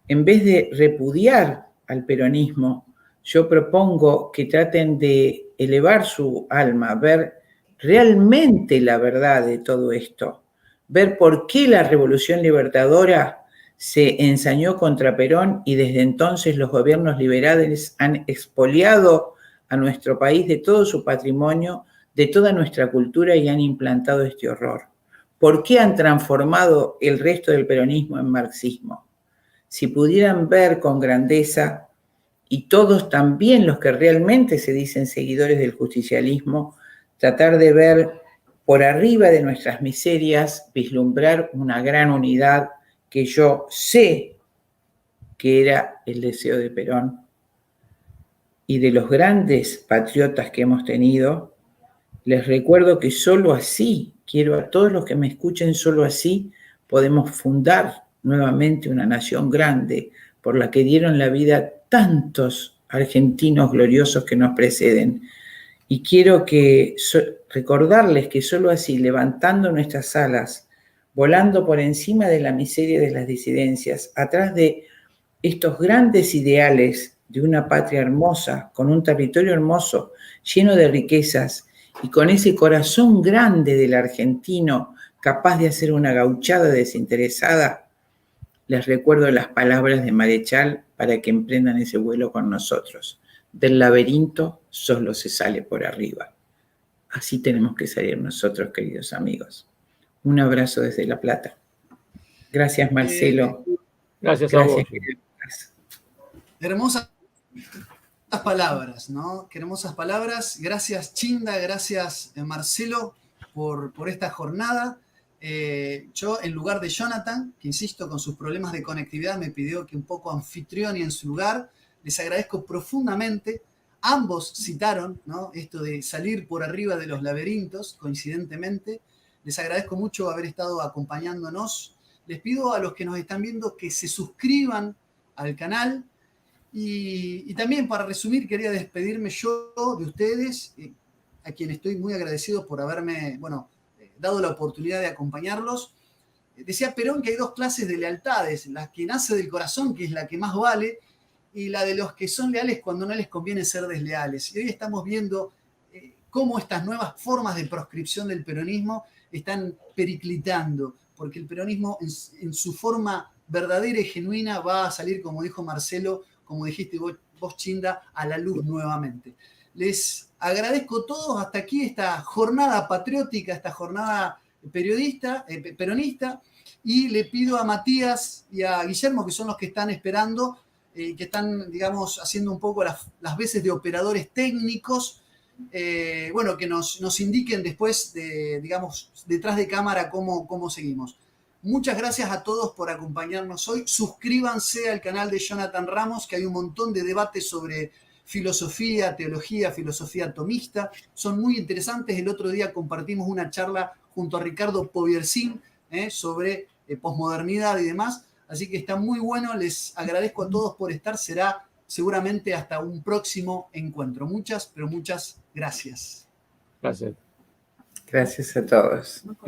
en vez de repudiar al peronismo, yo propongo que traten de elevar su alma, ver realmente la verdad de todo esto, ver por qué la Revolución Libertadora se ensañó contra Perón y desde entonces los gobiernos liberales han expoliado a nuestro país de todo su patrimonio, de toda nuestra cultura, y han implantado este horror. ¿Por qué han transformado el resto del peronismo en marxismo? Si pudieran ver con grandeza, y todos también los que realmente se dicen seguidores del justicialismo, tratar de ver por arriba de nuestras miserias, vislumbrar una gran unidad que yo sé que era el deseo de Perón y de los grandes patriotas que hemos tenido. Les recuerdo que solo así, quiero a todos los que me escuchen, solo así podemos fundar nuevamente una nación grande por la que dieron la vida tantos argentinos gloriosos que nos preceden. Y quiero recordarles que solo así, levantando nuestras alas, volando por encima de la miseria de las disidencias, atrás de estos grandes ideales de una patria hermosa, con un territorio hermoso, lleno de riquezas, y con ese corazón grande del argentino, capaz de hacer una gauchada desinteresada, les recuerdo las palabras de Marechal para que emprendan ese vuelo con nosotros. Del laberinto solo se sale por arriba. Así tenemos que salir nosotros, queridos amigos. Un abrazo desde La Plata. Gracias, Marcelo. Gracias a vos. Hermosas palabras, ¿no? Qué hermosas palabras. Gracias, Chinda, gracias, Marcelo, por esta jornada. Yo, en lugar de Jonathan, que insisto, con sus problemas de conectividad, me pidió que un poco anfitrión y en su lugar, les agradezco profundamente. Ambos citaron, ¿no?, esto de salir por arriba de los laberintos, coincidentemente. Les agradezco mucho haber estado acompañándonos. Les pido a los que nos están viendo que se suscriban al canal. Y también, para resumir, quería despedirme yo de ustedes, a quien estoy muy agradecido por haberme, dado la oportunidad de acompañarlos. Decía Perón que hay dos clases de lealtades: la que nace del corazón, que es la que más vale, y la de los que son leales cuando no les conviene ser desleales. Y hoy estamos viendo cómo estas nuevas formas de proscripción del peronismo están periclitando, porque el peronismo en su forma verdadera y genuina va a salir, como dijo Marcelo, como dijiste vos, Chinda, a la luz nuevamente. Les agradezco a todos hasta aquí esta jornada patriótica, esta jornada peronista, y le pido a Matías y a Guillermo, que son los que están esperando, que están, digamos, haciendo un poco las veces de operadores técnicos, que nos indiquen después, digamos, detrás de cámara cómo seguimos. Muchas gracias a todos por acompañarnos hoy. Suscríbanse al canal de Jonathan Ramos, que hay un montón de debates sobre filosofía, teología, filosofía tomista. Son muy interesantes. El otro día compartimos una charla junto a Ricardo Poviersin sobre posmodernidad y demás. Así que está muy bueno. Les agradezco a todos por estar. Será seguramente hasta un próximo encuentro. Muchas, pero muchas gracias. Gracias. Gracias a todos. Gracias.